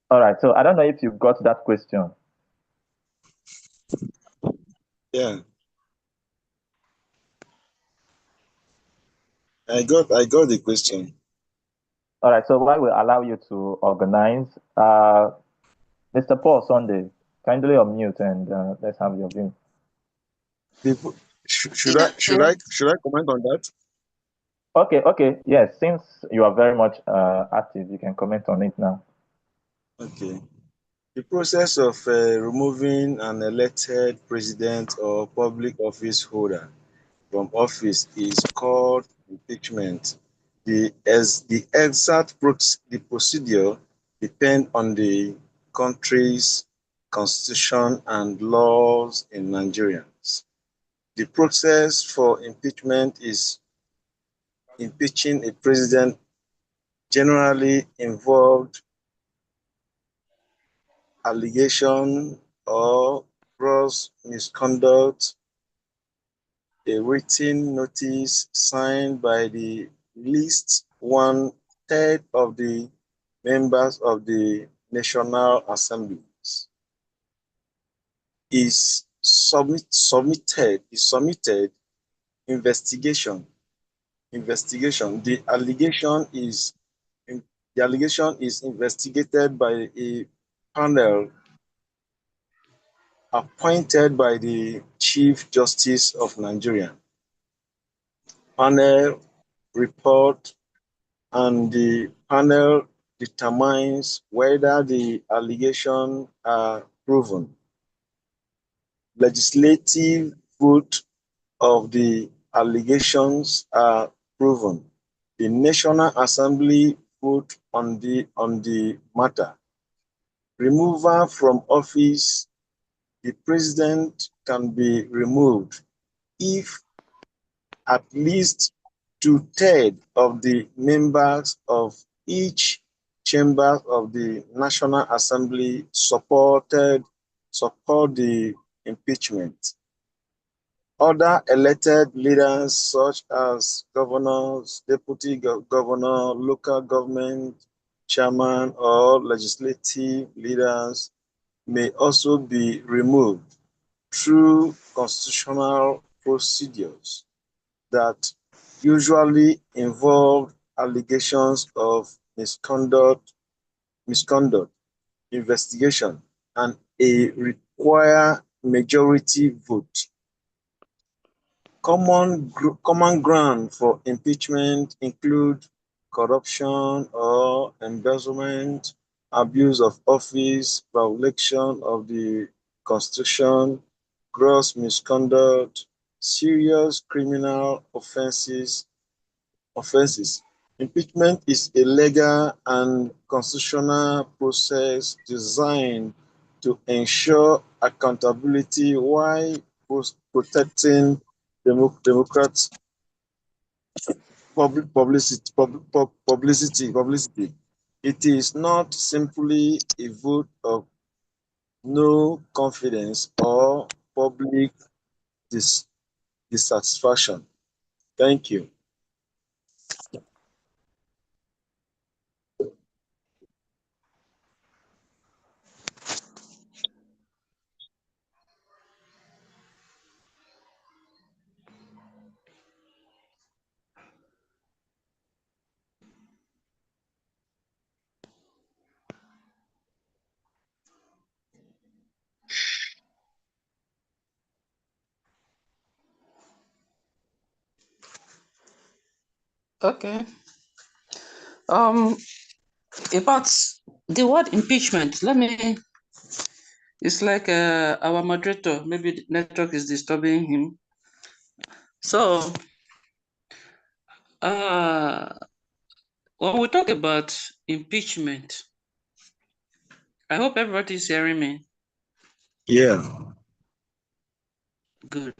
All right, so I don't know if you got that question. Yeah. I got the question. All right, so why will allow you to organize? Mr. Paul Sunday, kindly unmute and let's have your view. People, should I comment on that? Okay, yes, since you are very much active, you can comment on it now. Okay. The process of removing an elected president or public office holder from office is called impeachment. The exact the procedure depend on the country's constitution and laws in Nigeria. The process for impeachment is impeaching a president generally involved allegation or gross misconduct, a written notice signed by the least one third of the members of the National Assemblies is submitted investigation. The allegation is investigated by a panel appointed by the Chief Justice of Nigeria. Panel report, and the panel determines whether the allegations are proven. Legislative vote of the allegations are proven. The National Assembly vote on the matter. Removal from office. The president can be removed if at least two-thirds of the members of each chamber of the National Assembly support the impeachment. Other elected leaders such as governors, deputy governor, local government chairman, or legislative leaders may also be removed through constitutional procedures that usually involve allegations of misconduct, investigation, and a require majority vote. Common ground for impeachment include corruption or embezzlement, abuse of office, violation of the Constitution, gross misconduct, serious criminal offenses. Impeachment is a legal and constitutional process designed to ensure accountability while protecting Democrats' publicity. It is not simply a vote of no confidence or public dissatisfaction. Thank you. Okay. About the word impeachment, it's like our moderator, maybe the network is disturbing him. So, when we talk about impeachment, I hope everybody is hearing me. Yeah. Good.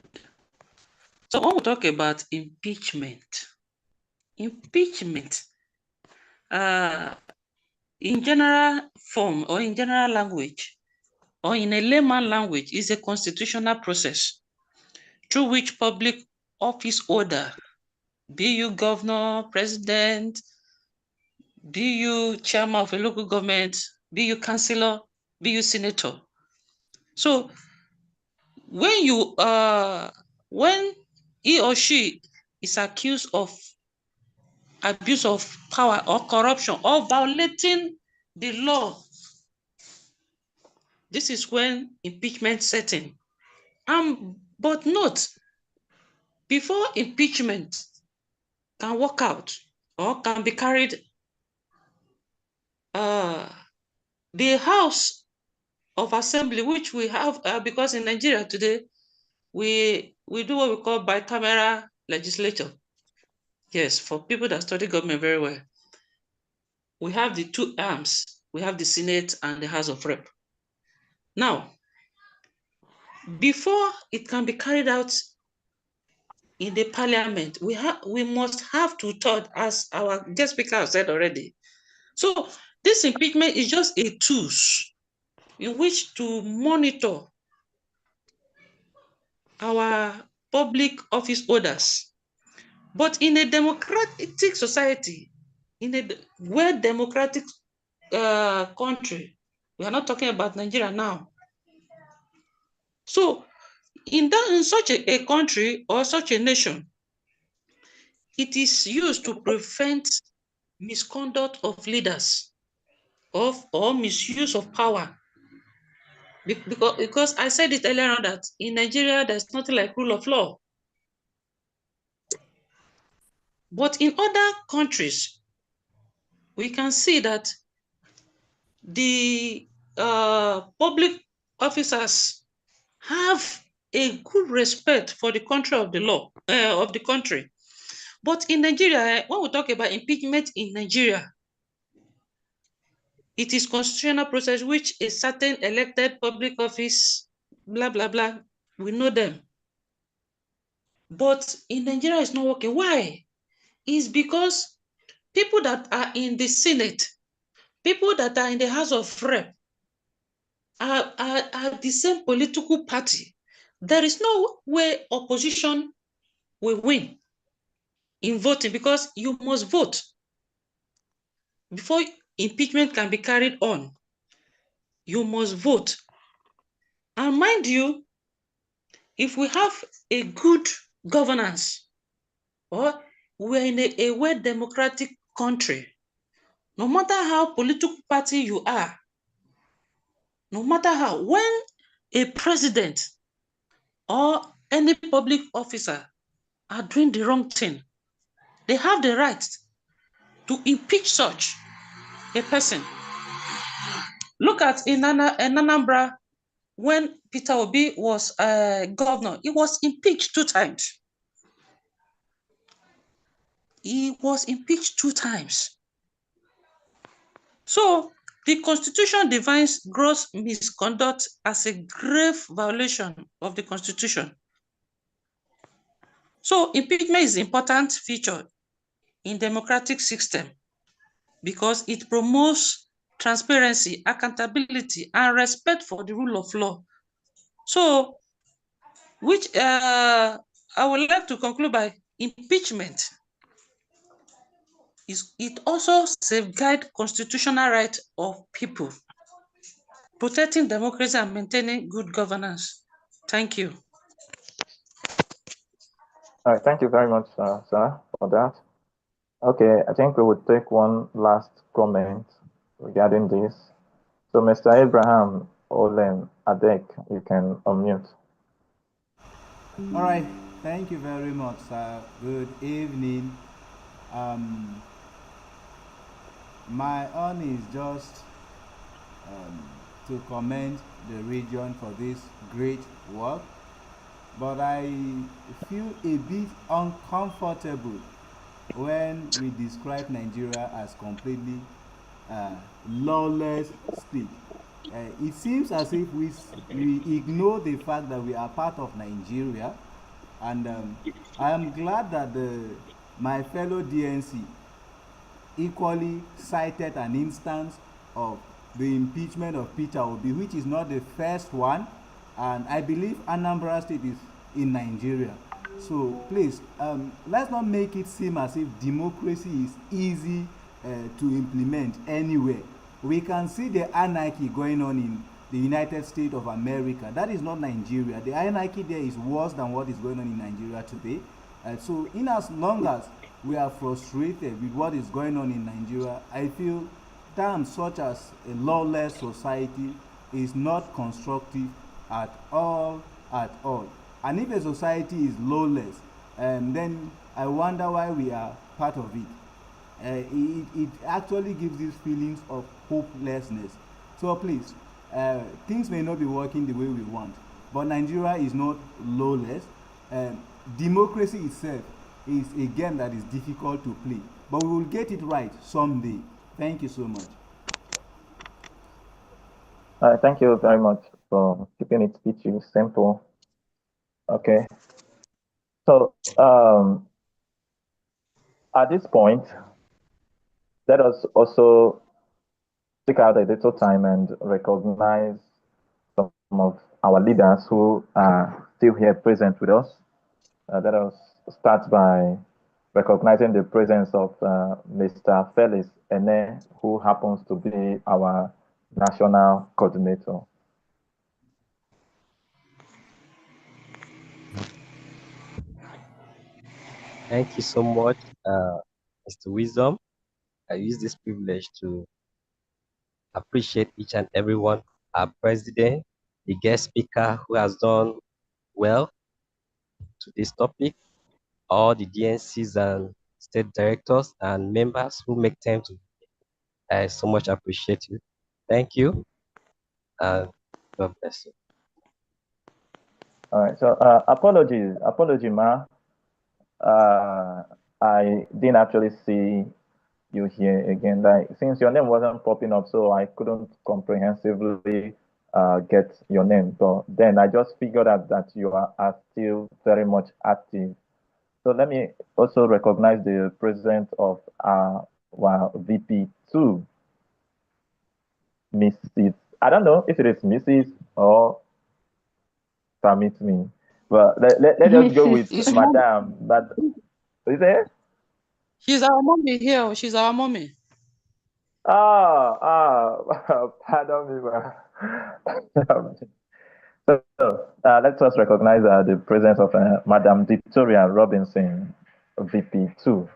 So when we talk about impeachment, in general form or in general language or in a layman language is a constitutional process through which public office holder, be you governor, president, be you chairman of a local government, be you councillor, be you senator. So when he or she is accused of abuse of power or corruption or violating the law, this is when impeachment setting. But note, before impeachment can work out or can be carried, the House of Assembly, which we have, because in Nigeria today, we do what we call bicameral legislature. Yes, for people that study government very well. We have the two arms. We have the Senate and the House of Rep. Now, before it can be carried out in the parliament, we must have two-thirds, as our guest speaker has said already. So this impeachment is just a tool in which to monitor our public office holders. But in a democratic society, in a well-democratic country, we are not talking about Nigeria now. So in such a country or such a nation, it is used to prevent misconduct of leaders or misuse of power. Because I said it earlier on that in Nigeria, there's nothing like rule of law. But in other countries, we can see that the public officers have a good respect for the country of the law, of the country. But in Nigeria, when we talk about impeachment in Nigeria, it is constitutional process which a certain elected public office, blah, blah, blah, we know them. But in Nigeria, it's not working. Why? It's because people that are in the Senate, people that are in the House of Rep are the same political party. There is no way opposition will win in voting because you must vote before impeachment can be carried on. You must vote. And mind you, if we have a good governance or we're in a well-democratic country, no matter how political party you are, no matter how, when a president or any public officer are doing the wrong thing, they have the right to impeach such a person. Look at in Anambra, when Peter Obi was governor, he was impeached 2 times. He was impeached 2 times. So the Constitution defines gross misconduct as a grave violation of the Constitution. So impeachment is an important feature in democratic system because it promotes transparency, accountability, and respect for the rule of law. So, which I would like to conclude by impeachment it also safeguards constitutional rights of people, protecting democracy and maintaining good governance. Thank you. All right, thank you very much, sir, for that. Okay, I think we would take one last comment regarding this. So, Mr. Abraham Olen Adek, you can unmute. All right, thank you very much, sir. Good evening. My own is just to commend the region for this great work, but I feel a bit uncomfortable when we describe Nigeria as completely lawless state. It seems as if we ignore the fact that we are part of Nigeria, and I am glad that my fellow DNC equally cited an instance of the impeachment of Peter Obi, which is not the first one, and I believe Anambra State is in Nigeria. So please, let's not make it seem as if democracy is easy to implement anywhere. We can see the anarchy going on in the United States of America. That is not Nigeria. The anarchy there is worse than what is going on in Nigeria today. So in as long as we are frustrated with what is going on in Nigeria, I feel terms such as a lawless society is not constructive at all, at all. And if a society is lawless, then I wonder why we are part of it. It actually gives these feelings of hopelessness. So please, things may not be working the way we want, but Nigeria is not lawless. Democracy itself is a game that is difficult to play, but we will get it right someday. Thank you so much. Thank you very much for keeping it peachy, simple. Okay. So at this point, let us also take out a little time and recognize some of our leaders who are still here present with us. Let us start by recognizing the presence of Mr. Felix Ene, who happens to be our national coordinator. Thank you so much, Mr. Wisdom. I use this privilege to appreciate each and everyone, our president, the guest speaker who has done well to this topic, all the DNCs and state directors and members who make time to. I so much appreciate you. Thank you, and God bless you. All right. So apology, ma. I didn't actually see you here again. Like since your name wasn't popping up, so I couldn't comprehensively get your name. But then I just figured out that you are still very much active. So let me also recognize the president of our VP2, Mrs. I don't know if it is Mrs. or permit me, but let us go with It's Madam. But is it? She's our mommy here. She's our mommy. Pardon me, ma. So let us recognize the presence of Madam Victoria Robinson, VP2,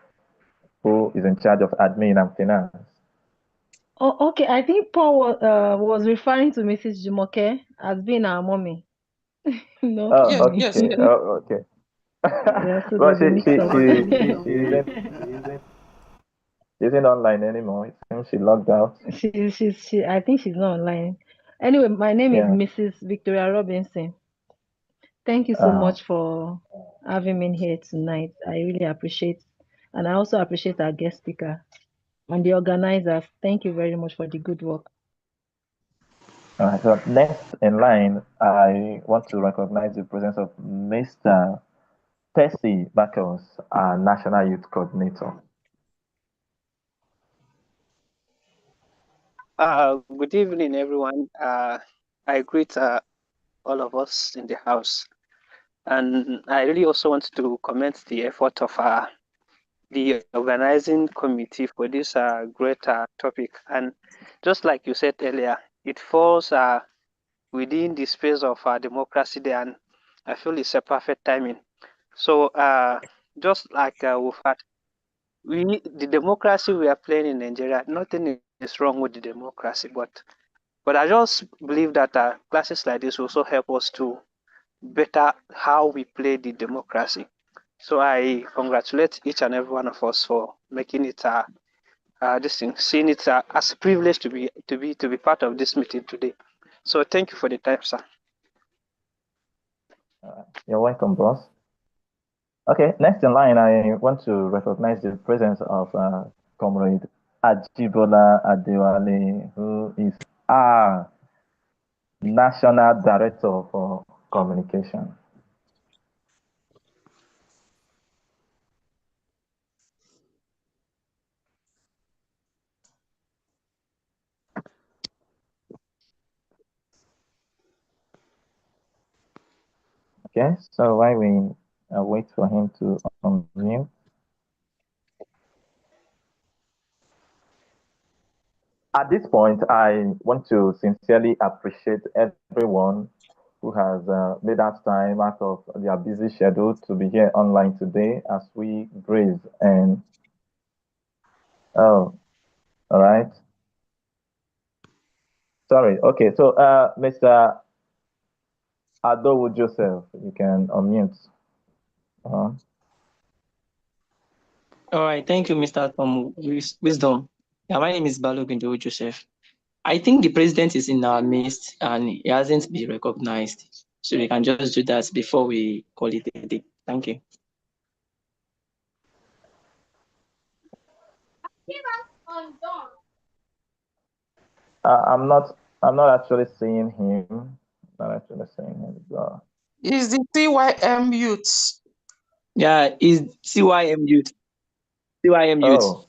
who is in charge of admin and finance. Oh, okay. I think Paul was referring to Mrs. Jumoke as being our mommy. No. Oh, Yeah, okay. yes. Oh, okay. Yeah, so Well, there's a mix-up. she isn't online anymore. It seems she logged out. I think she's not online. Anyway, my name is Yeah. Mrs. Victoria Robinson. Thank you so much for having me here tonight. I really appreciate, and I also appreciate our guest speaker and the organizers. Thank you very much for the good work. So next in line, I want to recognize the presence of Mr. Tessie Bakos, our National Youth Coordinator. Good evening, everyone. I greet all of us in the house, and I really also want to commend the effort of the organizing committee for this great topic. And just like you said earlier, it falls within the space of democracy there, and I feel it's a perfect timing. So, just like we've had, the democracy we are playing in Nigeria, nothing is wrong with the democracy, but I just believe that classes like this also help us to better how we play the democracy. So I congratulate each and every one of us for making it this thing, seeing it as a privilege to be part of this meeting today. So thank you for the time, sir. You're welcome, boss. Okay, next in line, I want to recognize the presence of Comrade Ajibola Adewale, who is our National Director for Communication. Okay, so while we wait for him to unmute. At this point, I want to sincerely appreciate everyone who has made that time out of their busy schedule to be here online today as we graze. And oh, all right. Sorry. Okay. So, Mr. Adowu Joseph, you can unmute. All right, thank you, Mr. Tom Wisdom. Yeah, my name is Balogun Joseph. I think the president is in our midst and he hasn't been recognized. So we can just do that before we call it a day. Thank you. I'm not actually seeing him. Not actually seeing him. So. Is the TYM youths? Yeah, is TYM youth. TYM youth. Oh.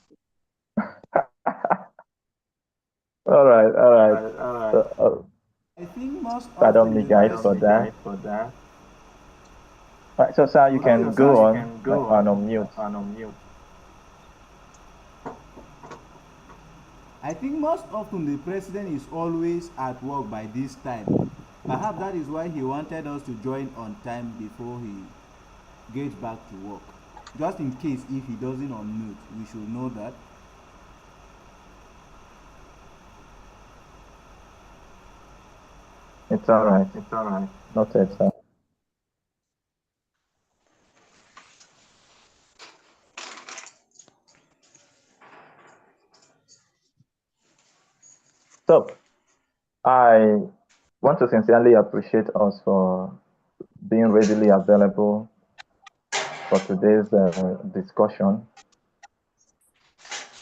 All right. I think most Pardon often me, the guys, for president. that. Right, so sir, you can go on and unmute. I think most often the president is always at work by this time. Perhaps that is why he wanted us to join on time before he gets back to work. Just in case if he doesn't unmute, we should know that. It's all right. Noted, sir. So, I want to sincerely appreciate us for being readily available for today's discussion.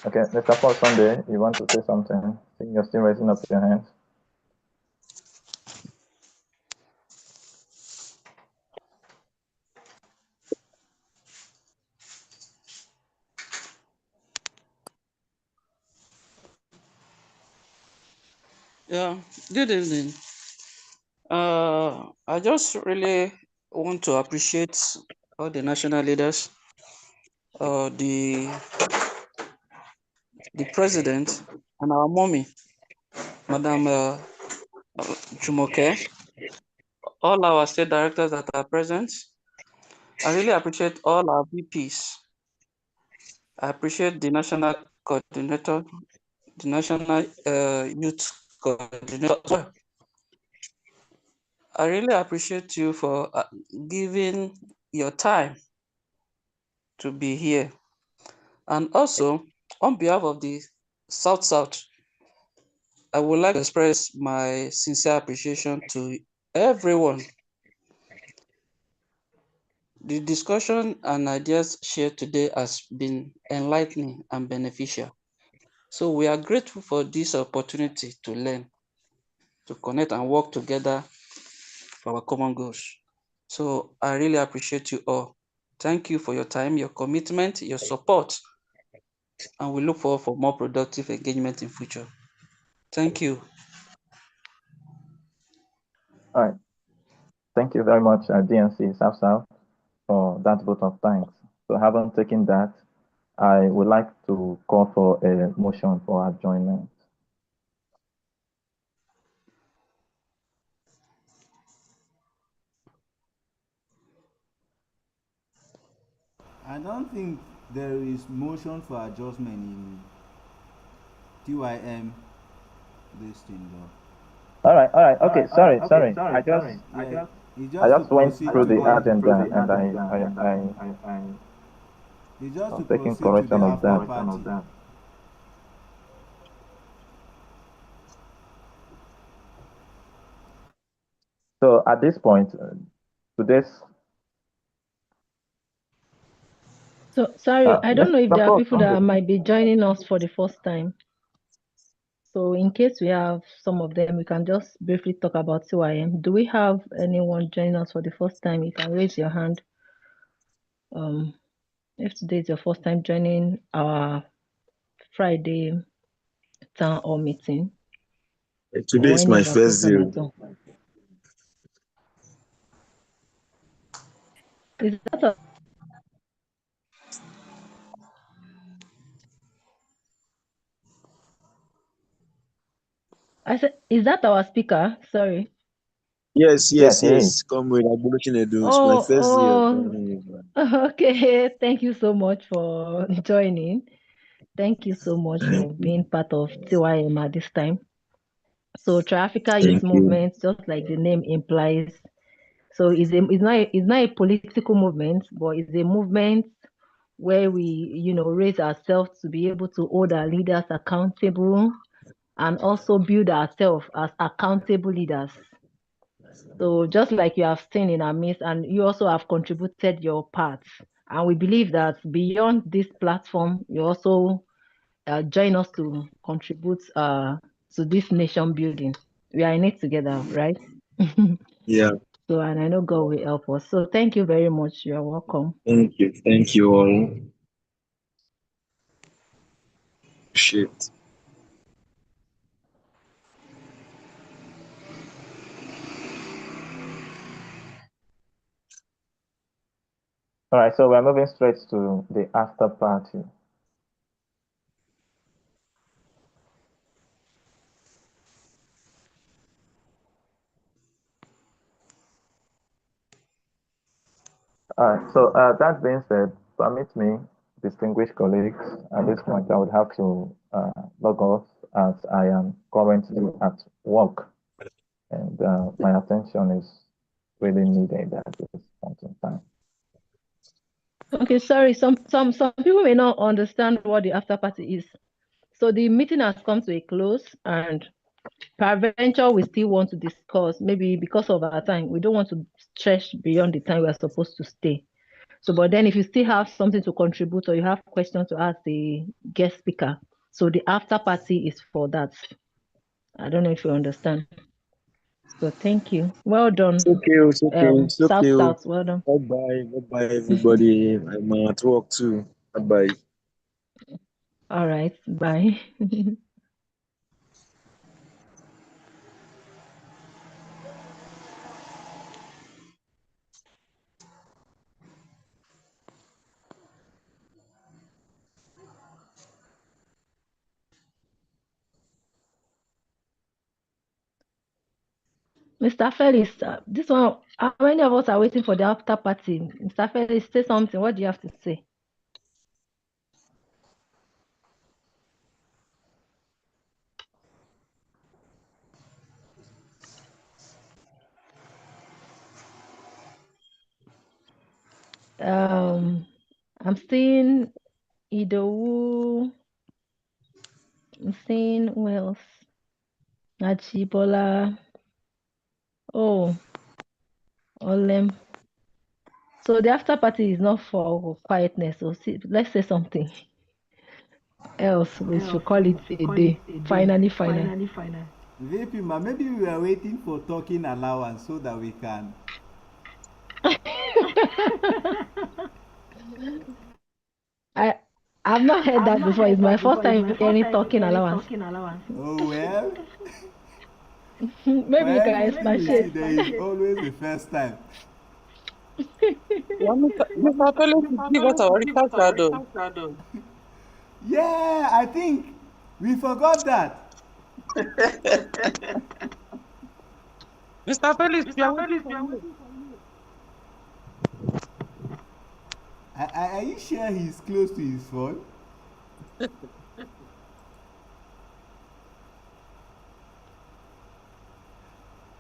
Okay, Mr. Paul Sunday, you want to say something? I think you're still raising up your hands. Yeah, good evening. I just really want to appreciate all the national leaders, the president, and our mommy, Madam Jumoke, all our state directors that are present. I really appreciate all our VPs. I appreciate the national coordinator, the national youth coordinator. I really appreciate you for giving your time to be here. And also, on behalf of the South, I would like to express my sincere appreciation to everyone. The discussion and ideas shared today has been enlightening and beneficial. So we are grateful for this opportunity to learn, to connect and work together for our common goals. So I really appreciate you all. Thank you for your time, your commitment, your support, and we look forward for more productive engagement in future. Thank you. All right. Thank you very much, DNC South South, for that vote of thanks. So having taken that, I would like to call for a motion for adjournment. I don't think there is motion for adjustment in TYM this thing though. All right. Okay, sorry. Yeah, it's I just to just went proceed through to the the agenda and it's just to I'm taking proceed to the correction of after that. party. So at this point, today's So sorry, I don't know if Mr. there are people that Paul, might be joining us for the first time. So in case we have some of them, we can just briefly talk about TYM. Do we have anyone joining us for the first time? You can raise your hand. If today is your first time joining our Friday town hall meeting Today or is any my of our first program zero. at all. Is that a, I said, is that our speaker? Sorry. Yes, yes, yes, he is. yes. Come with Abolition Edo. It's my first zero. Oh, okay. Thank you so much for joining. Thank you so much for being part of TYM at this time. So Triafrica Youth Thank you. Movement, just like the name implies, so it's not a political movement, but it's a movement where we, raise ourselves to be able to hold our leaders accountable and also build ourselves as accountable leaders. So just like you have seen in our midst, and you also have contributed your part. And we believe that beyond this platform, you also join us to contribute to this nation building. We are in it together, right? Yeah, So, and I know God will help us. So thank you very much. You're welcome. thank you. Thank you all. Shit. All right, so we're moving straight to the after party. All right, so that being said, permit me, distinguished colleagues, at this point I would have to log off as I am currently at work and my attention is really needed at this point in time. Okay, sorry. Some people may not understand what the after party is. So the meeting has come to a close, and peradventure we still want to discuss. Maybe because of our time, we don't want to stretch beyond the time we are supposed to stay. So, but then if you still have something to contribute or you have questions to ask the guest speaker, so the after party is for that. I don't know if you understand. So thank you. Well done. It's okay. It's okay. It's South okay. South. Well done. Bye bye. Bye bye, everybody. I'm at work too. Bye bye. All right. Bye. Mr. Felix, this one, how many of us are waiting for the after party? Mr. Felix, say something. What do you have to say? I'm seeing Idowu. I'm seeing who else? Achibola. Oh, Olem. So the after party is not for quietness. So see, let's say something else. We should call it a day. Finally, final. VP, ma, maybe we are waiting for talking allowance so that we can. I've not heard that before. It's my first time hearing talking allowance. Oh, well. Maybe you Well, can you see, expatiate. there is always the first time. Yeah, Mr. Felix will give us our recharge card. Oh. Yeah, I think we forgot that. Mr. Felix, we are waiting for you. Are you sure he's close to his phone?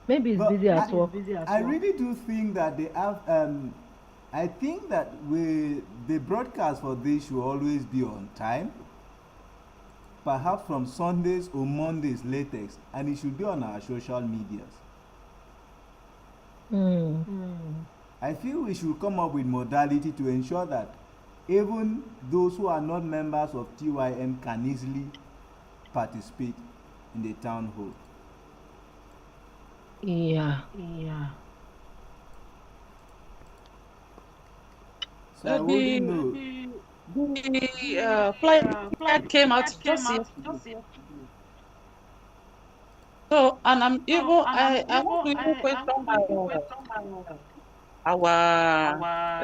Maybe he's But busy at work. I really do think that they have. I think that the broadcast for this should always be on time. Perhaps from Sundays or Mondays latest, and it should be on our social medias. I feel we should come up with modality to ensure that even those who are not members of TYM can easily participate in the town hall. Yeah. So I wouldn't know. The flyer came out just yesterday. So, and I want to even question our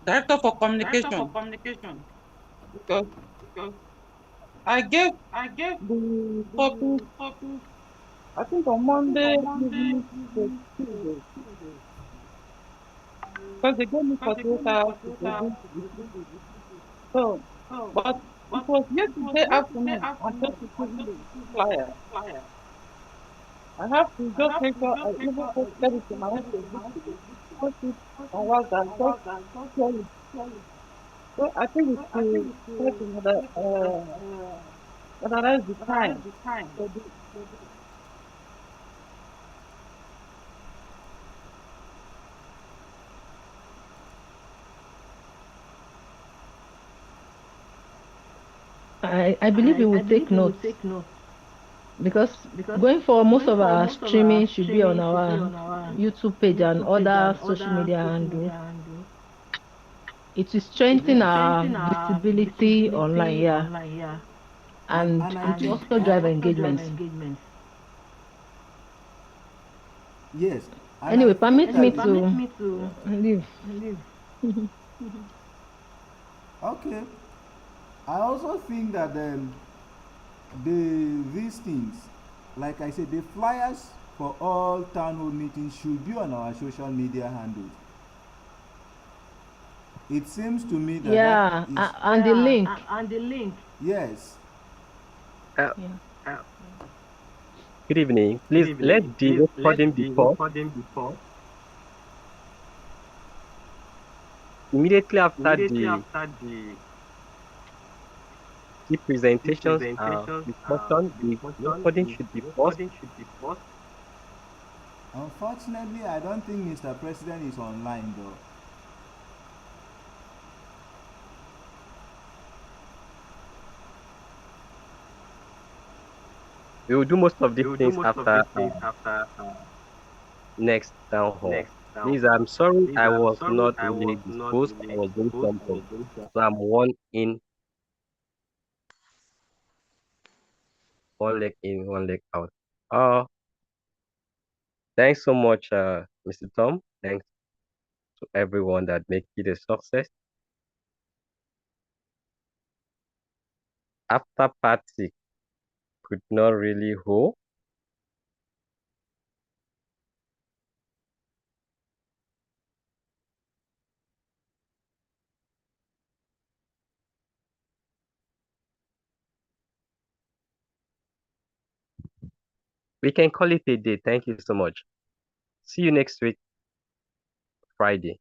director for communication because I gave the topic, I think on Monday evening to Tuesday, because they gave me 48 hours to produce the topic. So, but it was yesterday afternoon I just received the flyer. I have to just make sure I even posted it to my own Facebook page, post it on WhatsApp, just share it. So I think it's to try to analyze the time. So I believe we will take notes because going forward, most of our streaming should be on our YouTube page and other social media handles. It will strengthen our visibility online, yeah, and And I it will think also drive engagement. yes. And I Anyway, feel permit me that to leave. okay. I also think that these things, like I said, the flyers for all town hall meetings should be on our social media handles. It seems to me that Yeah, that is and the link. yes. Uh, Yeah. Good evening. Please let the recording be paused. Immediately after the key presentations discussion, the recording should be paused. Unfortunately, I don't think Mr. President is online though. We will do most of these things after next town hall. Please, I'm sorry I was not really disposed. I was doing something. So I'm one leg in, one leg out. Uh, Thanks so much, Mr. Tom. Thanks to everyone that make it a success. After party could not really hold. We can call it a day. Thank you so much. See you next week, Friday.